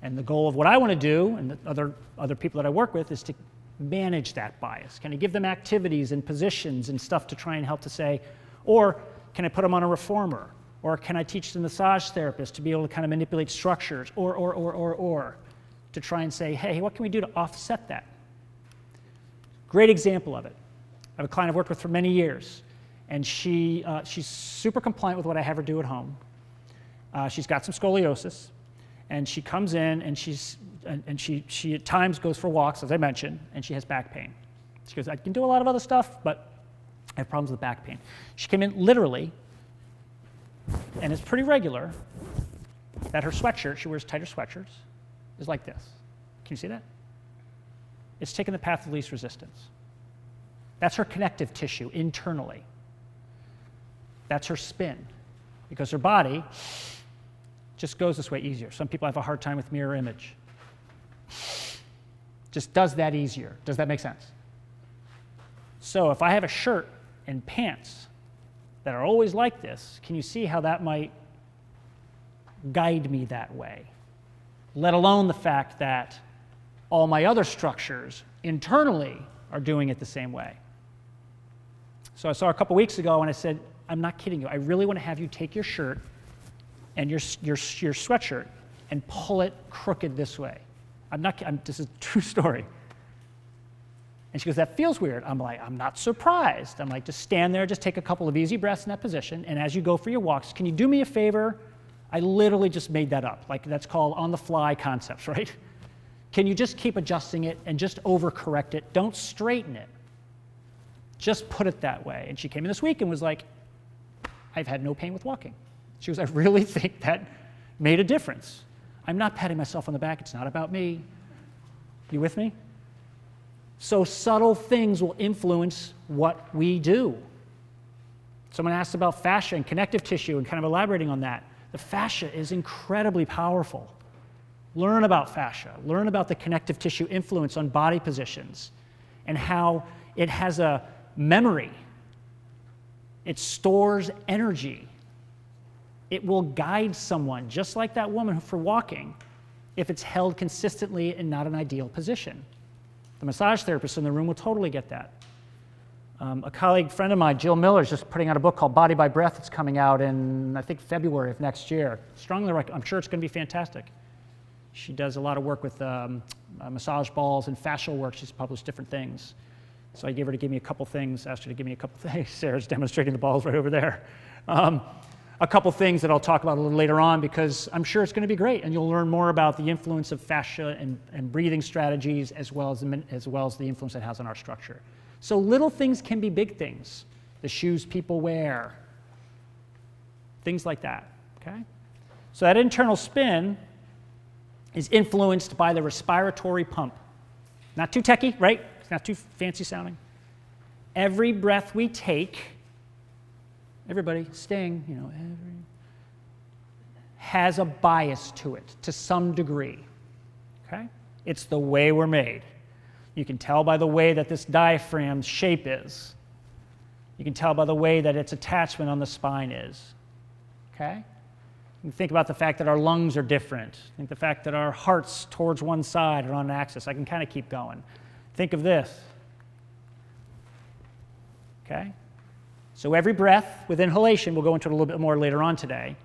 And the goal of what I want to do, and the other people that I work with, is to manage that bias. Can I give them activities and positions and stuff to try and help to say, or can I put them on a reformer? Or can I teach the massage therapist to be able to kind of manipulate structures? Or, to try and say, hey, what can we do to offset that? Great example of it. I have a client I've worked with for many years, and she's super compliant with what I have her do at home. She's got some scoliosis, and she comes in, and she at times goes for walks, as I mentioned, and she has back pain. She goes, I can do a lot of other stuff, but I have problems with back pain. She came in literally, and it's pretty regular, that her sweatshirt, she wears tighter sweatshirts, is like this. Can you see that? It's taking the path of least resistance. That's her connective tissue internally. That's her spin, because her body just goes this way easier. Some people have a hard time with mirror image. Just does that easier. Does that make sense? So if I have a shirt and pants that are always like this, can you see how that might guide me that way? let alone the fact that all my other structures internally are doing it the same way. So I saw a couple weeks ago and I said, I'm not kidding you. I really want to have you take your shirt and your sweatshirt and pull it crooked this way. This is a true story. And she goes, that feels weird. I'm like, I'm not surprised. I'm like, just stand there, just take a couple of easy breaths in that position, and as you go for your walks, can you do me a favor? I literally just made that up. Like, that's called on-the-fly concepts, right? Can you just keep adjusting it and just overcorrect it? Don't straighten it. Just put it that way. And she came in this week and was like, I've had no pain with walking. She goes, I really think that made a difference. I'm not patting myself on the back. It's not about me. You with me? So subtle things will influence what we do. Someone asked about fascia and connective tissue and kind of elaborating on that. The fascia is incredibly powerful. Learn about fascia. Learn about the connective tissue influence on body positions and how it has a memory. It stores energy. It will guide someone, just like that woman for walking, if it's held consistently in not an ideal position. The massage therapist in the room will totally get that. A colleague friend of mine, Jill Miller, is just putting out a book called Body by Breath. It's coming out in, I think, February of next year. Strongly recommend. I'm sure it's going to be fantastic. She does a lot of work with massage balls and fascial work. She's published different things. So I gave her to give me a couple things, asked her to give me a couple things. Sarah's demonstrating the balls right over there. A couple things that I'll talk about a little later on because I'm sure it's going to be great, and you'll learn more about the influence of fascia and breathing strategies as well as the influence it has on our structure. So little things can be big things. The shoes people wear, things like that, okay? So that internal spin is influenced by the respiratory pump. Not too techy, right? It's not too fancy sounding. Every breath we take, everybody, sting, has a bias to it to some degree, okay? It's the way we're made. You can tell by the way that this diaphragm's shape is. You can tell by the way that its attachment on the spine is, okay? You can think about the fact that our lungs are different. Think the fact that our heart's towards one side or on an axis. I can kind of keep going. Think of this, okay? So every breath with inhalation, we'll go into it a little bit more later on today,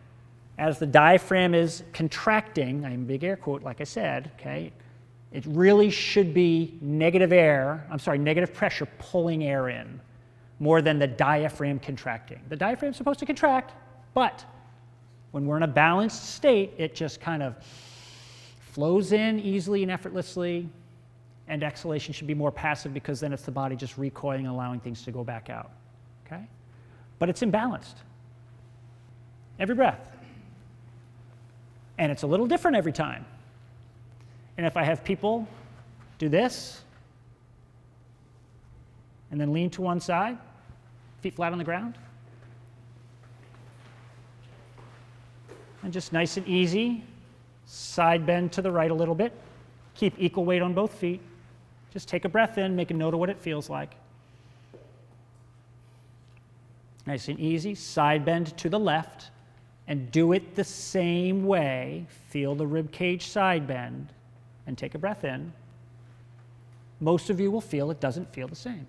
as the diaphragm is contracting, I'm a big air quote, like I said, okay, it really should be negative pressure pulling air in more than the diaphragm contracting. The diaphragm's supposed to contract, but when we're in a balanced state, it just kind of flows in easily and effortlessly, and exhalation should be more passive because then it's the body just recoiling and allowing things to go back out, okay? But it's imbalanced. Every breath. And it's a little different every time. And if I have people do this, and then lean to one side, feet flat on the ground, and just nice and easy, side bend to the right a little bit, keep equal weight on both feet, just take a breath in, make a note of what it feels like. Nice and easy, side bend to the left, and do it the same way. Feel the rib cage side bend, and take a breath in. Most of you will feel it doesn't feel the same.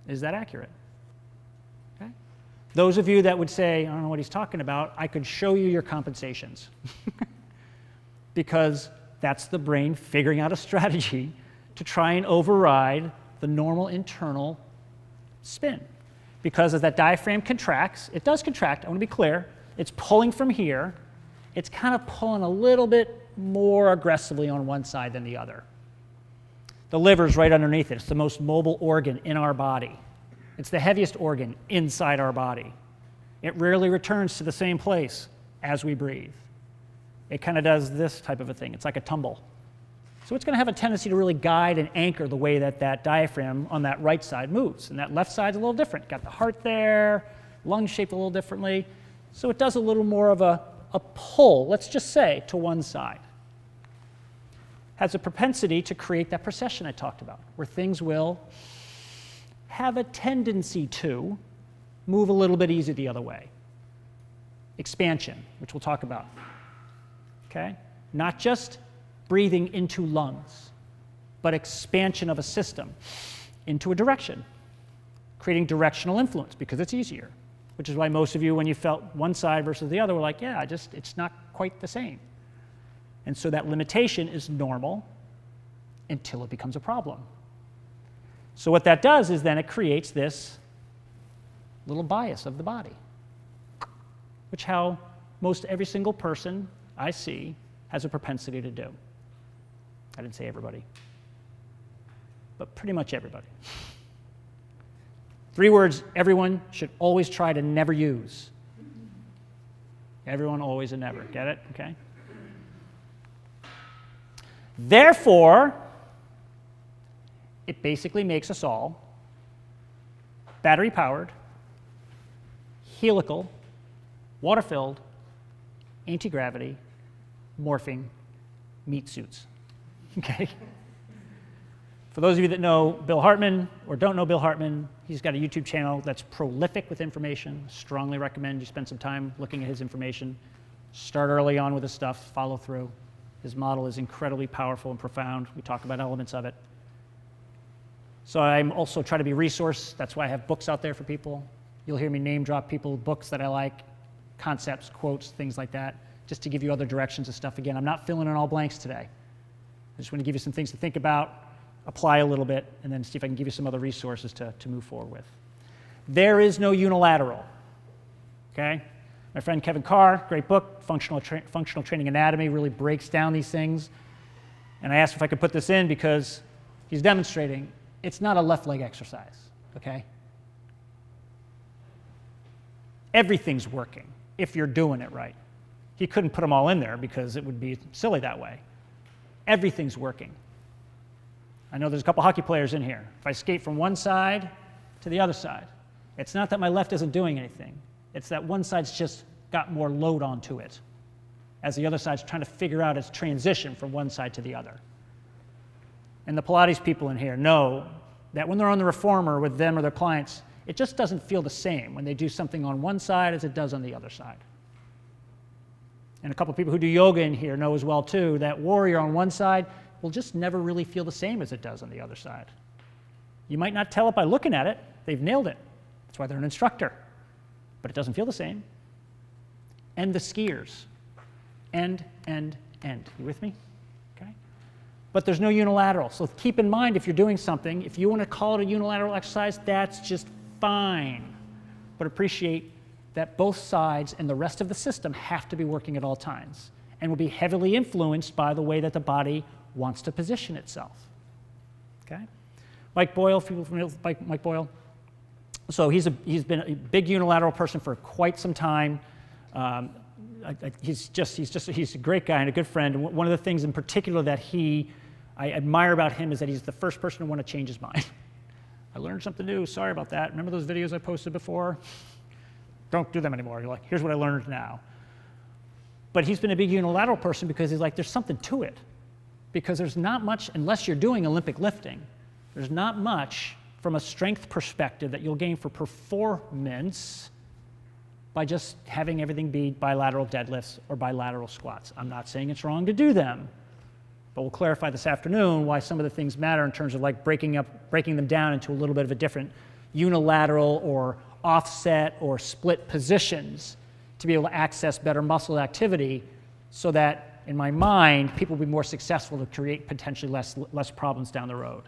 Is that accurate? Okay. Those of you that would say, I don't know what he's talking about, I could show you your compensations. Because that's the brain figuring out a strategy to try and override the normal internal spin. Because as that diaphragm contracts, it does contract, I want to be clear, it's pulling from here, it's kind of pulling a little bit more aggressively on one side than the other. The liver's right underneath it. It's the most mobile organ in our body. It's the heaviest organ inside our body. It rarely returns to the same place as we breathe. It kind of does this type of a thing. It's like a tumble. So it's going to have a tendency to really guide and anchor the way that that diaphragm on that right side moves. And that left side's a little different. Got the heart there, lungs shaped a little differently. So it does a little more of a pull, let's just say, to one side. Has a propensity to create that precession I talked about, where things will have a tendency to move a little bit easier the other way. Expansion, which we'll talk about. Okay? Not just breathing into lungs, but expansion of a system into a direction, creating directional influence because it's easier, which is why most of you, when you felt one side versus the other, were like, yeah, it's not quite the same. And so that limitation is normal until it becomes a problem. So what that does is then it creates this little bias of the body, which how most every single person I see has a propensity to do. I didn't say everybody, but pretty much everybody. 3 words everyone should always try to never use. Everyone, always, and never. Get it? Okay? Therefore, it basically makes us all battery-powered, helical, water-filled, anti-gravity, morphing meat suits. Okay? For those of you that know Bill Hartman or don't know Bill Hartman, he's got a YouTube channel that's prolific with information. Strongly recommend you spend some time looking at his information. Start early on with his stuff, follow through. His model is incredibly powerful and profound. We talk about elements of it. So I'm also trying to be a resource. That's why I have books out there for people. You'll hear me name drop people, books that I like, concepts, quotes, things like that, just to give you other directions of stuff. Again, I'm not filling in all blanks today. I just want to give you some things to think about, apply a little bit, and then see if I can give you some other resources to move forward with. There is no unilateral, okay? My friend Kevin Carr, great book, Functional Training Anatomy, really breaks down these things. And I asked if I could put this in because he's demonstrating it's not a left leg exercise, okay? Everything's working if you're doing it right. He couldn't put them all in there because it would be silly that way. Everything's working. I know there's a couple hockey players in here. If I skate from one side to the other side, it's not that my left isn't doing anything. It's that one side's just got more load onto it as the other side's trying to figure out its transition from one side to the other. And the Pilates people in here know that when they're on the reformer with them or their clients, it just doesn't feel the same when they do something on one side as it does on the other side. And a couple people who do yoga in here know as well too that warrior on one side will just never really feel the same as it does on the other side. You might not tell it by looking at it. They've nailed it. That's why they're an instructor. But it doesn't feel the same. And the skiers. End. You with me? Okay? But there's no unilateral. So keep in mind if you're doing something, if you want to call it a unilateral exercise, that's just fine. But appreciate that both sides and the rest of the system have to be working at all times and will be heavily influenced by the way that the body wants to position itself. Okay? Mike Boyle, if you're familiar with Mike Boyle. So he's been a big unilateral person for quite some time. He's a great guy and a good friend. And one of the things in particular that I admire about him is that he's the first person to want to change his mind. I learned something new. Sorry about that. Remember those videos I posted before? Don't do them anymore. You're like, here's what I learned now. But he's been a big unilateral person because he's like, there's something to it. Because there's not much, unless you're doing Olympic lifting, there's not much from a strength perspective that you'll gain for performance by just having everything be bilateral deadlifts or bilateral squats. I'm not saying it's wrong to do them, but we'll clarify this afternoon why some of the things matter in terms of like breaking them down into a little bit of a different unilateral or offset or split positions to be able to access better muscle activity so that, in my mind, people will be more successful to create potentially less problems down the road.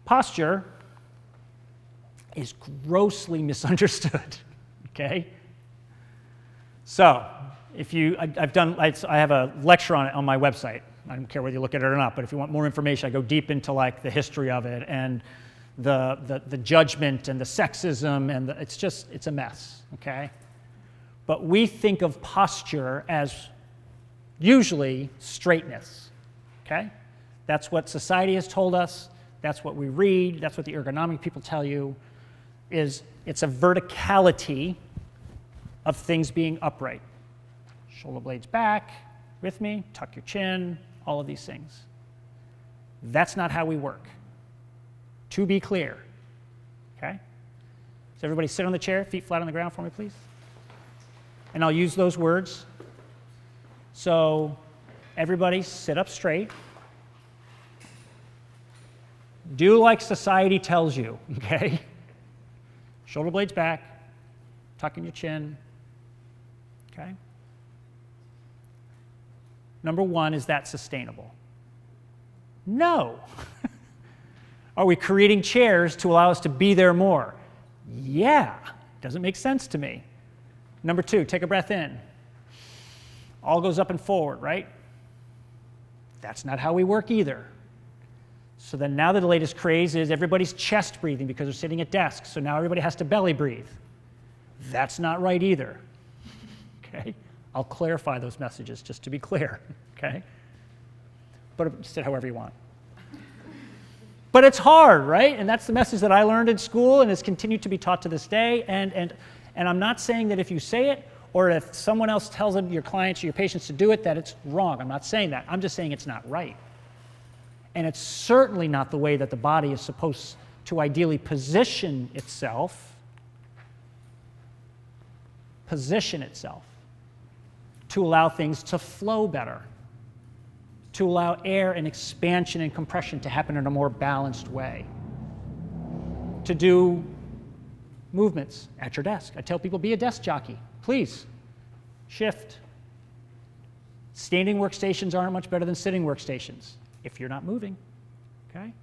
Posture is grossly misunderstood, okay? So, I have a lecture on it on my website. I don't care whether you look at it or not, but if you want more information, I go deep into like the history of it and the judgment and the sexism and it's a mess, okay? But we think of posture as usually straightness, okay? That's what society has told us. That's what we read. That's what the ergonomic people tell you. It's a verticality of things being upright. Shoulder blades back, with me, tuck your chin, all of these things. That's not how we work. To be clear, okay? So everybody sit on the chair, feet flat on the ground for me, please. And I'll use those words. So everybody sit up straight. Do like society tells you, okay? Shoulder blades back, tuck in your chin, okay? Number one, is that sustainable? No. Are we creating chairs to allow us to be there more? Yeah. Doesn't make sense to me. Number two, take a breath in. All goes up and forward, right? That's not how we work either. So then now the latest craze is everybody's chest breathing because they're sitting at desks, so now everybody has to belly breathe. That's not right either, okay? I'll clarify those messages just to be clear, okay? But sit however you want. But it's hard, right? And that's the message that I learned in school and has continued to be taught to this day. And I'm not saying that if you say it or if someone else tells your clients or your patients to do it, that it's wrong. I'm not saying that. I'm just saying it's not right. And it's certainly not the way that the body is supposed to ideally position itself to allow things to flow better, to allow air and expansion and compression to happen in a more balanced way, to do movements at your desk. I tell people, be a desk jockey. Please, shift. Standing workstations aren't much better than sitting workstations if you're not moving, okay?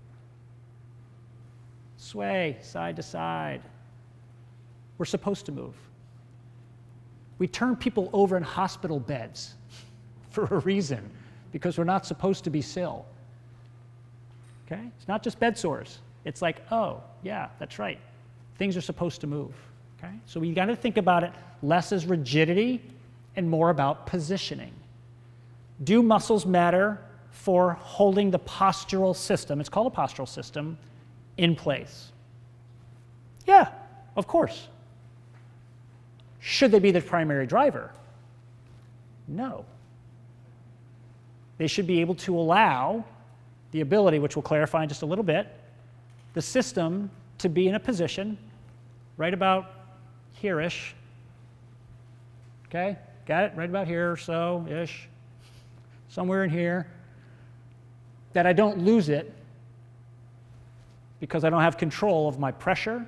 Sway side to side. We're supposed to move. We turn people over in hospital beds for a reason, because we're not supposed to be still, okay? It's not just bed sores. It's like, oh, yeah, that's right. Things are supposed to move, okay? So we got to think about it less as rigidity and more about positioning. Do muscles matter for holding the postural system, it's called a postural system, in place? Yeah, of course. Should they be the primary driver? No. They should be able to allow the ability, which we'll clarify in just a little bit, the system to be in a position right about here-ish. Okay? Got it? Right about here or so-ish. Somewhere in here. That I don't lose it because I don't have control of my pressure,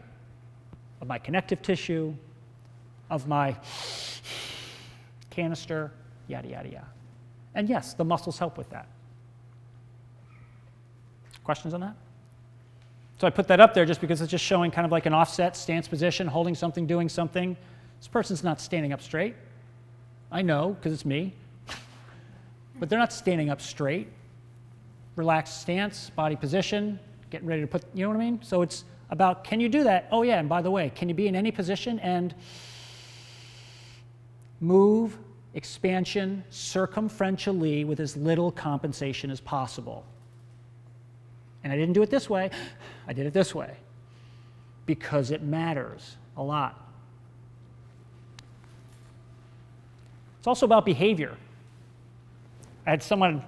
of my connective tissue, of my canister, yada, yada, yada. And yes, the muscles help with that. Questions on that? So I put that up there just because it's just showing kind of like an offset stance position, holding something, doing something. This person's not standing up straight. I know, because it's me. But they're not standing up straight. Relaxed stance, body position, getting ready to put, you know what I mean? So it's about, can you do that? Oh yeah, and by the way, can you be in any position and move, expansion, circumferentially with as little compensation as possible? And I didn't do it this way, I did it this way, because it matters a lot. It's also about behavior. I had someone,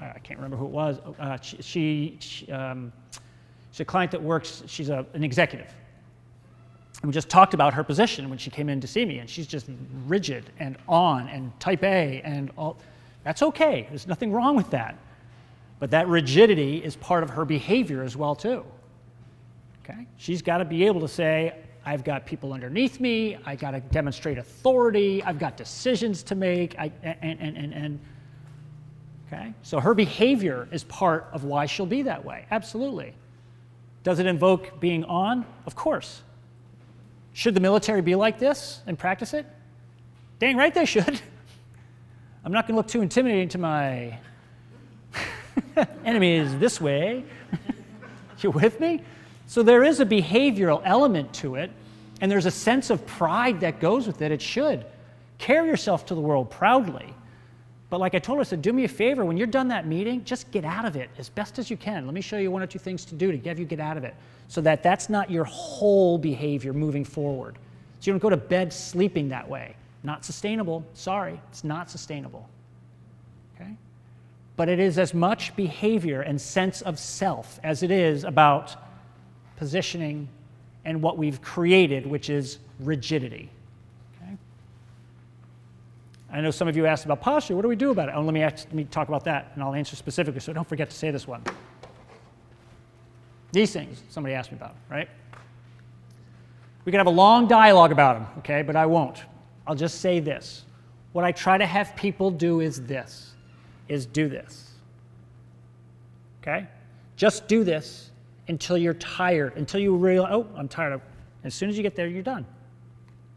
I can't remember who it was, she's a client that works, she's an executive. And we just talked about her position when she came in to see me, and she's just rigid and on and type A and all. That's okay, there's nothing wrong with that. But that rigidity is part of her behavior as well too. Okay? She's got to be able to say, I've got people underneath me, I got to demonstrate authority, I've got decisions to make, okay? So her behavior is part of why she'll be that way, absolutely. Does it invoke being on? Of course. Should the military be like this and practice it? Dang right they should. I'm not going to look too intimidating to my enemies this way. You with me? So there is a behavioral element to it, and there's a sense of pride that goes with it. It should. Carry yourself to the world proudly. But like I told her, I said, do me a favor, when you're done that meeting, just get out of it as best as you can. Let me show you one or two things to do to have you get out of it, so that that's not your whole behavior moving forward. So you don't go to bed sleeping that way. Not sustainable. Sorry, it's not sustainable. Okay? But it is as much behavior and sense of self as it is about positioning and what we've created, which is rigidity. Okay? I know some of you asked about posture. What do we do about it? Oh, let me talk about that, and I'll answer specifically, so don't forget to say this one. These things somebody asked me about, right? We could have a long dialogue about them, okay, but I won't. I'll just say this. What I try to have people do is this, is do this, okay? Just do this until you're tired, until you realize, oh, I'm tired. As soon as you get there, you're done.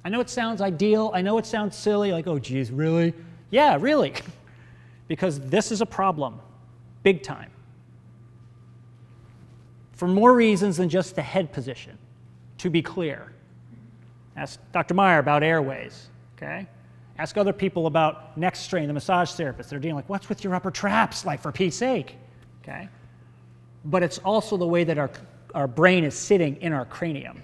I know it sounds ideal. I know it sounds silly, like, oh, geez, really? Yeah, really. Because this is a problem, big time. For more reasons than just the head position, to be clear. Ask Dr. Meyer about airways, okay? Ask other people about neck strain, the massage therapists. They're dealing like, what's with your upper traps, like, for Pete's sake, okay? But it's also the way that our brain is sitting in our cranium.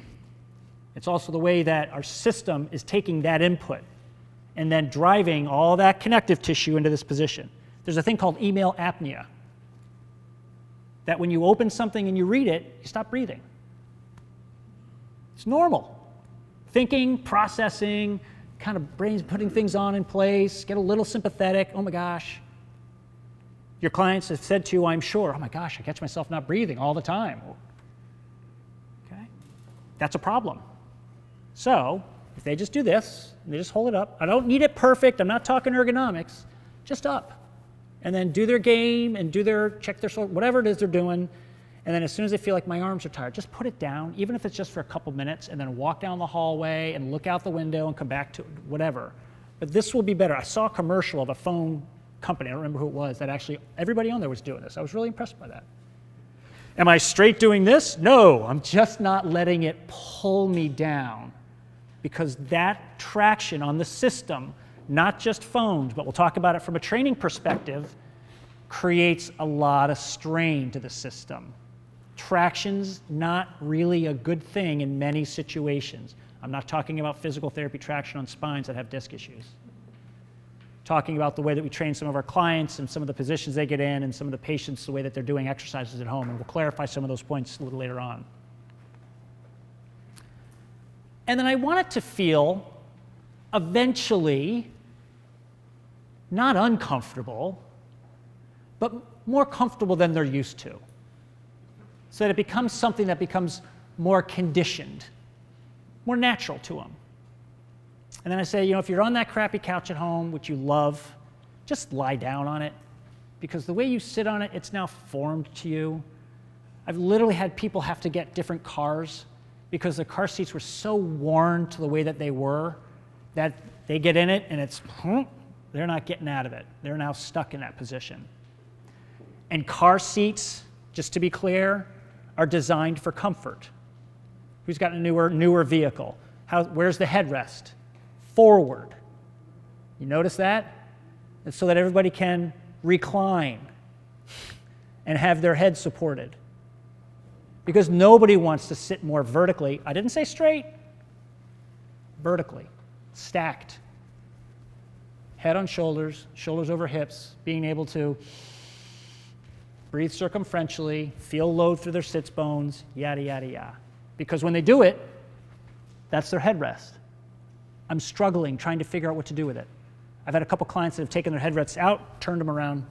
It's also the way that our system is taking that input and then driving all that connective tissue into this position. There's a thing called email apnea, that when you open something and you read it, you stop breathing. It's normal. Thinking, processing, kind of brains putting things on in place, get a little sympathetic, oh my gosh. Your clients have said to you, I'm sure, oh my gosh, I catch myself not breathing all the time. Okay? That's a problem. So, if they just do this, and they just hold it up, I don't need it perfect, I'm not talking ergonomics, just up. And then do their game and check their soul, whatever it is they're doing. And then as soon as they feel like my arms are tired, just put it down, even if it's just for a couple minutes, and then walk down the hallway and look out the window and come back to whatever. But this will be better. I saw a commercial of a phone company, I don't remember who it was, that actually everybody on there was doing this. I was really impressed by that. Am I straight doing this? No, I'm just not letting it pull me down, because that traction on the system, not just phones, but we'll talk about it from a training perspective, creates a lot of strain to the system. Traction's not really a good thing in many situations. I'm not talking about physical therapy traction on spines that have disc issues. Talking about the way that we train some of our clients and some of the positions they get in and some of the patients, the way that they're doing exercises at home, and we'll clarify some of those points a little later on. And then I want it to feel eventually not uncomfortable, but more comfortable than they're used to. So that it becomes something that becomes more conditioned, more natural to them. And then I say, if you're on that crappy couch at home, which you love, just lie down on it, because the way you sit on it, it's now formed to you. I've literally had people have to get different cars because the car seats were so worn to the way that they were that they get in it and they're not getting out of it. They're now stuck in that position. And car seats, just to be clear, are designed for comfort. Who's got a newer vehicle? Where's the headrest? Forward. You notice that? It's so that everybody can recline and have their head supported. Because nobody wants to sit more vertically. I didn't say straight. Vertically. Stacked. Head on shoulders, shoulders over hips, being able to breathe circumferentially, feel load through their sits bones, yada, yada, yada. Because when they do it, that's their headrest. I'm struggling, trying to figure out what to do with it. I've had a couple clients that have taken their headrests out, turned them around,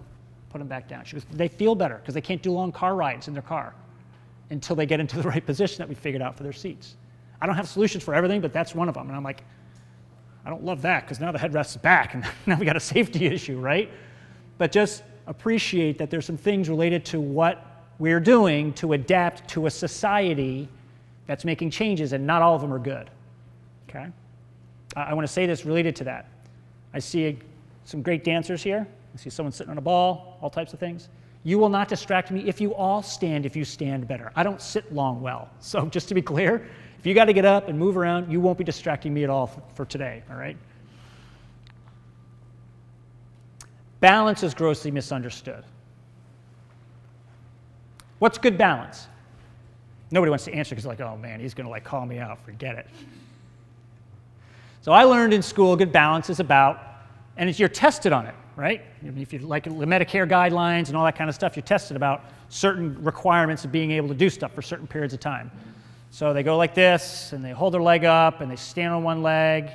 put them back down. She goes, they feel better because they can't do long car rides in their car until they get into the right position that we figured out for their seats. I don't have solutions for everything, but that's one of them. And I'm like, I don't love that because now the headrest is back and now we got a safety issue, right? But just appreciate that there's some things related to what we're doing to adapt to a society that's making changes, and not all of them are good, okay? I want to say this related to that. I see some great dancers here. I see someone sitting on a ball, all types of things. You will not distract me if you stand better. I don't sit long well. So just to be clear, if you got to get up and move around, you won't be distracting me at all for today, all right? Balance is grossly misunderstood. What's good balance? Nobody wants to answer because like, oh man, he's going to call me out, forget it. So I learned in school good balance is about, and you're tested on it, right? If you like the Medicare guidelines and all that kind of stuff, you're tested about certain requirements of being able to do stuff for certain periods of time. So they go like this, and they hold their leg up, and they stand on one leg.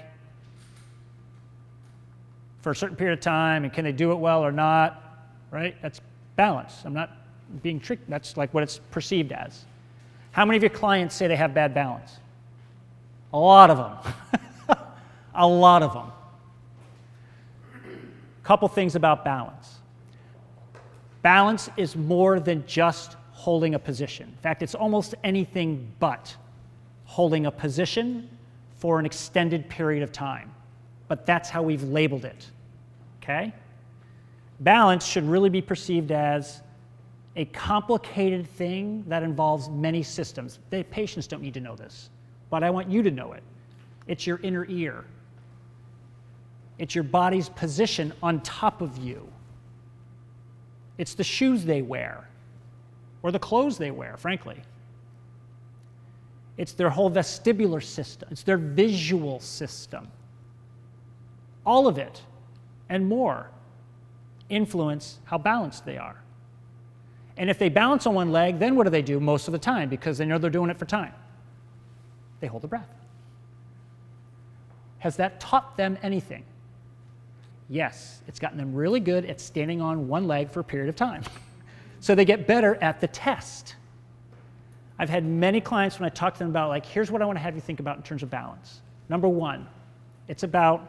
for a certain period of time, and can they do it well or not, right? That's balance. I'm not being tricked. That's like what it's perceived as. How many of your clients say they have bad balance? A lot of them. A lot of them. Couple things about balance. Balance is more than just holding a position. In fact, it's almost anything but holding a position for an extended period of time. But that's how we've labeled it, okay? Balance should really be perceived as a complicated thing that involves many systems. The patients don't need to know this, but I want you to know it. It's your inner ear. It's your body's position on top of you. It's the shoes they wear, or the clothes they wear, frankly. It's their whole vestibular system. It's their visual system. All of it and more influence how balanced they are. And if they balance on one leg, then what do most of the time? Because they know they're doing it for time. They hold their breath. Has that taught them anything? Yes, it's gotten them really good at standing on one leg for a period of time. So they get better at the test. I've had many clients when I talk to them about, like, here's what I want to have you think about in terms of balance. Number one, it's about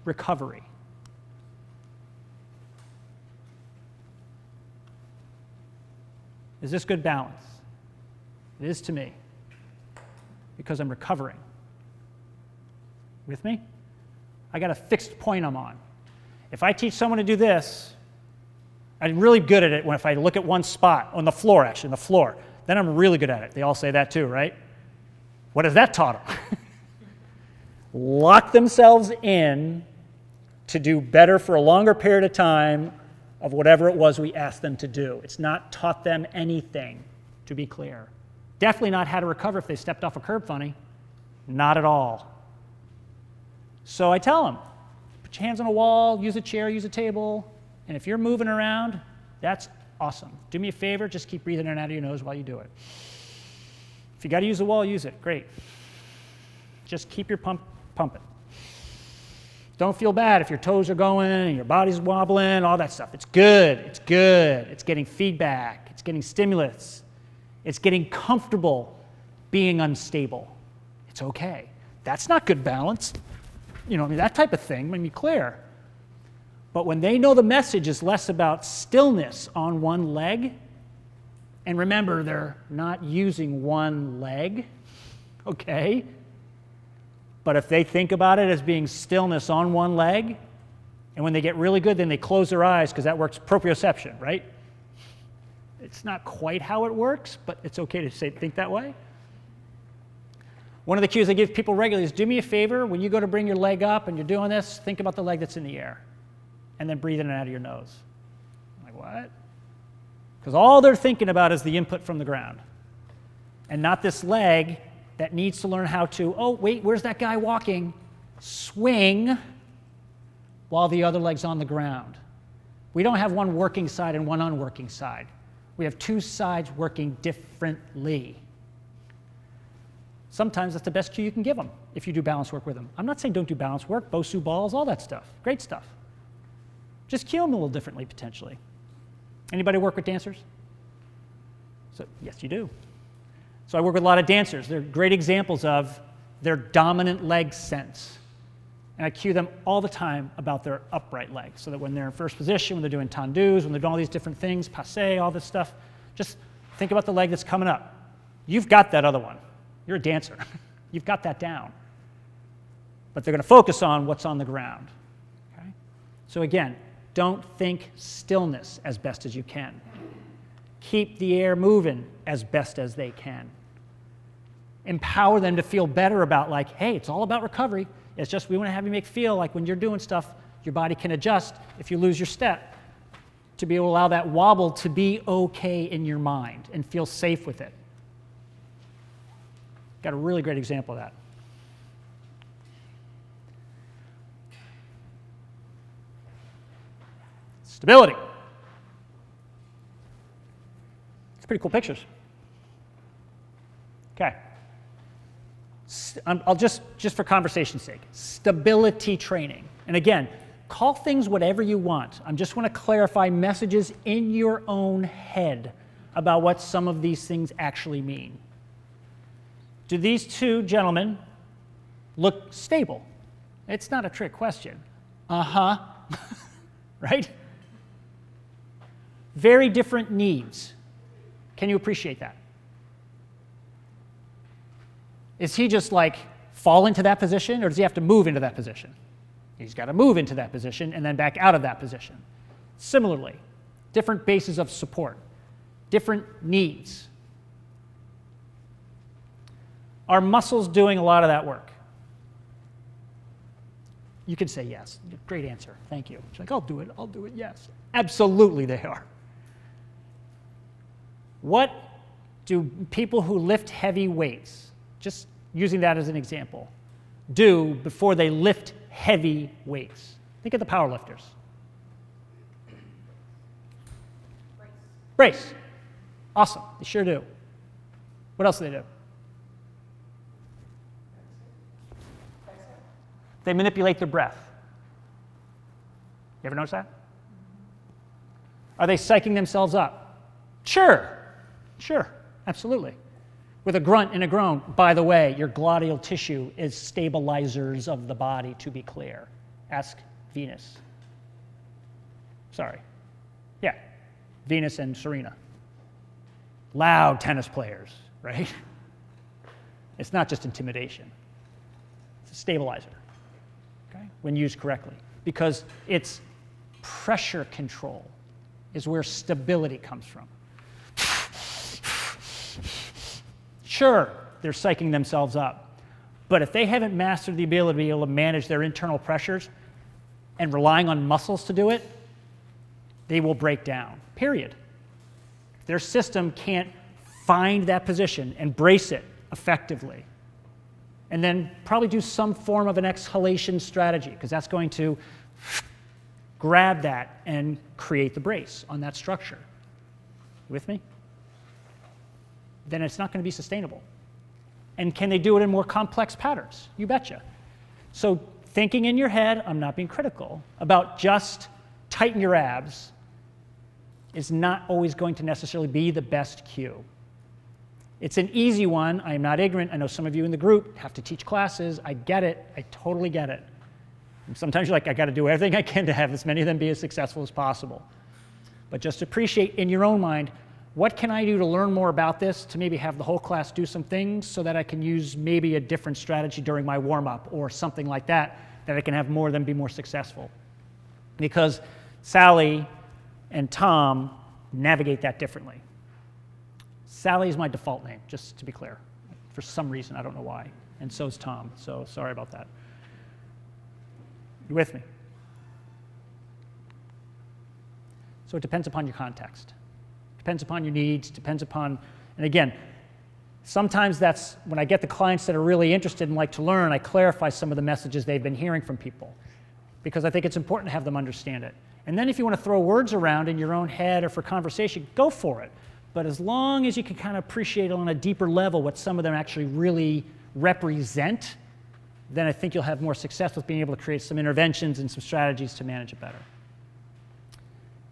recovery. Is this good balance? It is to me, because I'm recovering. With me? I got a fixed point I'm on. If I teach someone to do this, I'm really good at it if I look at one spot, on the floor actually, on the floor. Then I'm really good at it. They all say that too, right? What has that taught them? Lock themselves in to do better for a longer period of time of whatever it was we asked them to do. It's not taught them anything, to be clear. Definitely not how to recover if they stepped off a curb funny. Not at all. So I tell them, put your hands on a wall, use a chair, use a table, and if you're moving around, that's awesome. Do me a favor, just keep breathing in and out of your nose while you do it. If you got to use the wall, use it. Great. Just keep your pumping. Don't feel bad if your toes are going and your body's wobbling, all that stuff. It's good. It's good. It's getting feedback. It's getting stimulus. It's getting comfortable being unstable. It's okay. That's not good balance. That type of thing, let me be clear. But when they know the message is less about stillness on one leg, and remember, they're not using one leg, okay? But if they think about it as being stillness on one leg, and when they get really good, then they close their eyes because that works proprioception, right? It's not quite how it works, but it's okay to think that way. One of the cues I give people regularly is, do me a favor, when you go to bring your leg up and you're doing this, think about the leg that's in the air, and then breathe in and out of your nose. I'm like, what? Because all they're thinking about is the input from the ground, and not this leg that needs to learn how to, oh, wait, where's that guy walking? Swing while the other leg's on the ground. We don't have one working side and one unworking side. We have two sides working differently. Sometimes that's the best cue you can give them if you do balance work with them. I'm not saying don't do balance work, Bosu balls, all that stuff. Great stuff. Just cue them a little differently, potentially. Anybody work with dancers? So, yes, you do. So I work with a lot of dancers. They're great examples of their dominant leg sense. And I cue them all the time about their upright leg, so that when they're in first position, when they're doing tendus, when they're doing all these different things, passe, all this stuff, just think about the leg that's coming up. You've got that other one. You're a dancer. You've got that down. But they're going to focus on what's on the ground. Okay? So again, don't think stillness as best as you can. Keep the air moving as best as they can. Empower them to feel better about, like, hey, it's all about recovery. It's just we want to have you feel like when you're doing stuff, your body can adjust if you lose your step, to be able to allow that wobble to be okay in your mind and feel safe with it. Got a really great example of that. Stability. It's pretty cool pictures. Okay. I'll just for conversation's sake, stability training. And again, call things whatever you want. I just want to clarify messages in your own head about what some of these things actually mean. Do these two gentlemen look stable? It's not a trick question. Uh-huh. Right? Very different needs. Can you appreciate that? Is he just like fall into that position, or does he have to move into that position? He's got to move into that position and then back out of that position. Similarly, different bases of support, different needs. Are muscles doing a lot of that work? You can say yes. Great answer. Thank you. She's like, I'll do it, yes. Absolutely they are. What do people who lift heavy weights, just using that as an example, do before they lift heavy weights? Think of the power lifters. Brace. Awesome. They sure do. What else do they do? They manipulate their breath. You ever notice that? Are they psyching themselves up? Sure, absolutely. With a grunt and a groan, by the way, your gluteal tissue is stabilizers of the body, to be clear. Ask Venus. Sorry. Yeah, Venus and Serena. Loud tennis players, right? It's not just intimidation. It's a stabilizer, okay, when used correctly. Because it's pressure control is where stability comes from. Sure, they're psyching themselves up. But if they haven't mastered the ability to be able to manage their internal pressures and relying on muscles to do it, they will break down, period. Their system can't find that position and brace it effectively. And then probably do some form of an exhalation strategy, because that's going to grab that and create the brace on that structure. With me? Then it's not going to be sustainable. And can they do it in more complex patterns? You betcha. So thinking in your head, I'm not being critical, about just tighten your abs is not always going to necessarily be the best cue. It's an easy one. I am not ignorant. I know some of you in the group have to teach classes. I get it. I totally get it. And sometimes you're like, I got to do everything I can to have as many of them be as successful as possible. But just appreciate in your own mind, what can I do to learn more about this, to maybe have the whole class do some things so that I can use maybe a different strategy during my warm-up or something like that, that I can have more of them be more successful. Because Sally and Tom navigate that differently. Sally is my default name, just to be clear. For some reason, I don't know why. And so is Tom, so sorry about that. You with me? So it depends upon your context. Depends upon your needs, depends upon, and again, sometimes that's when I get the clients that are really interested and like to learn, I clarify some of the messages they've been hearing from people, because I think it's important to have them understand it. And then if you want to throw words around in your own head or for conversation, go for it. But as long as you can kind of appreciate on a deeper level what some of them actually really represent, then I think you'll have more success with being able to create some interventions and some strategies to manage it better.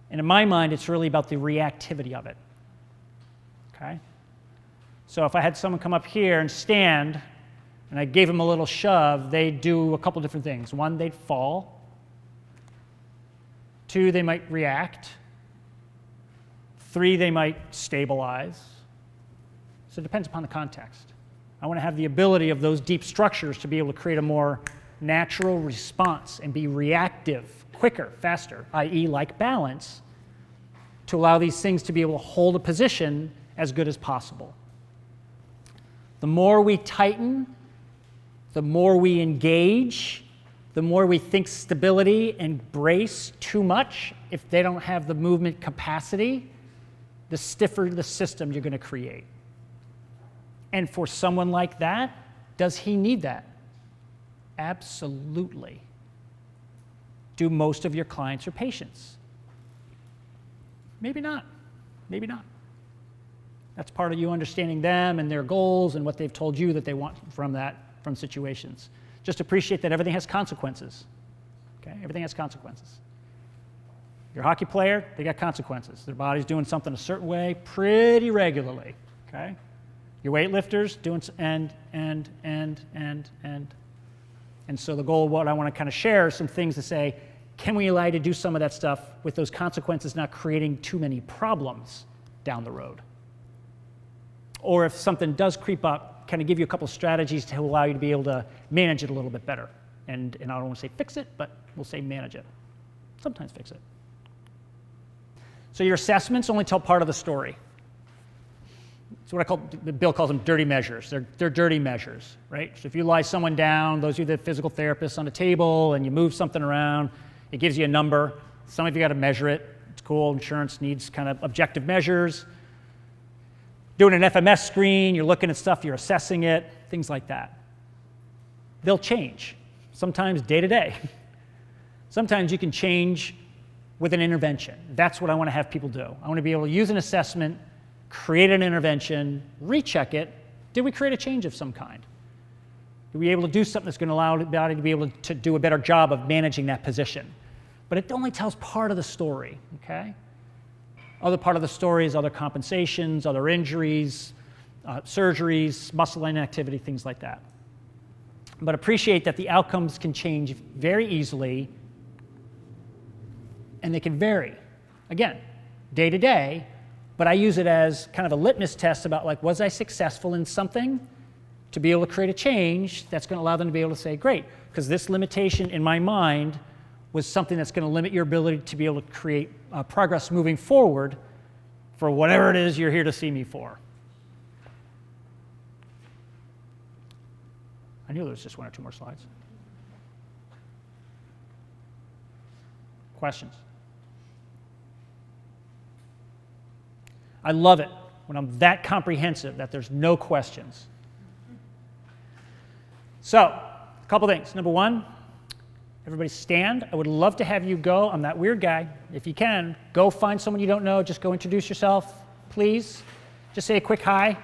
And in my mind, it's really about the reactivity of it, okay? So if I had someone come up here and stand, and I gave them a little shove, they'd do a couple different things. One, they'd fall. Two, they might react. Three, they might stabilize. So it depends upon the context. I want to have the ability of those deep structures to be able to create a more natural response and be reactive, quicker, faster, i.e. like balance, to allow these things to be able to hold a position as good as possible. The more we tighten, the more we engage, the more we think stability and brace too much, if they don't have the movement capacity, the stiffer the system you're going to create. And for someone like that, does he need that? Absolutely. Do most of your clients or patients? Maybe not. Maybe not. That's part of you understanding them and their goals and what they've told you that they want from that from situations. Just appreciate that everything has consequences. Okay? Everything has consequences. Your hockey player, they got consequences. Their body's doing something a certain way pretty regularly. Okay? Your weightlifters doing and so the goal of what I want to kind of share is some things to say, can we allow you to do some of that stuff with those consequences not creating too many problems down the road? Or if something does creep up, kind of give you a couple strategies to allow you to be able to manage it a little bit better. And I don't want to say fix it, but we'll say manage it. Sometimes fix it. So your assessments only tell part of the story. It's what Bill calls them dirty measures. They're dirty measures, right? So if you lie someone down, those are the physical therapists on a table, and you move something around, it gives you a number. Some of you got to measure it. It's cool. Insurance needs kind of objective measures. Doing an FMS screen, you're looking at stuff, you're assessing it, things like that. They'll change, sometimes day to day. Sometimes you can change with an intervention. That's what I want to have people do. I want to be able to use an assessment, create an intervention, recheck it. Did we create a change of some kind? Are we able to do something that's going to allow the body to be able to do a better job of managing that position? But it only tells part of the story, okay? Other part of the story is other compensations, other injuries, surgeries, muscle inactivity, things like that. But appreciate that the outcomes can change very easily, and they can vary. Again, day to day, but I use it as kind of a litmus test about, like, was I successful in something to be able to create a change that's going to allow them to be able to say, great, because this limitation in my mind was something that's going to limit your ability to be able to create progress moving forward for whatever it is you're here to see me for. I knew there was just one or two more slides. Questions? I love it when I'm that comprehensive that there's no questions. So, a couple things. Number one, everybody stand. I would love to have you go. I'm that weird guy. If you can, go find someone you don't know. Just go introduce yourself, please. Just say a quick hi.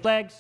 Legs.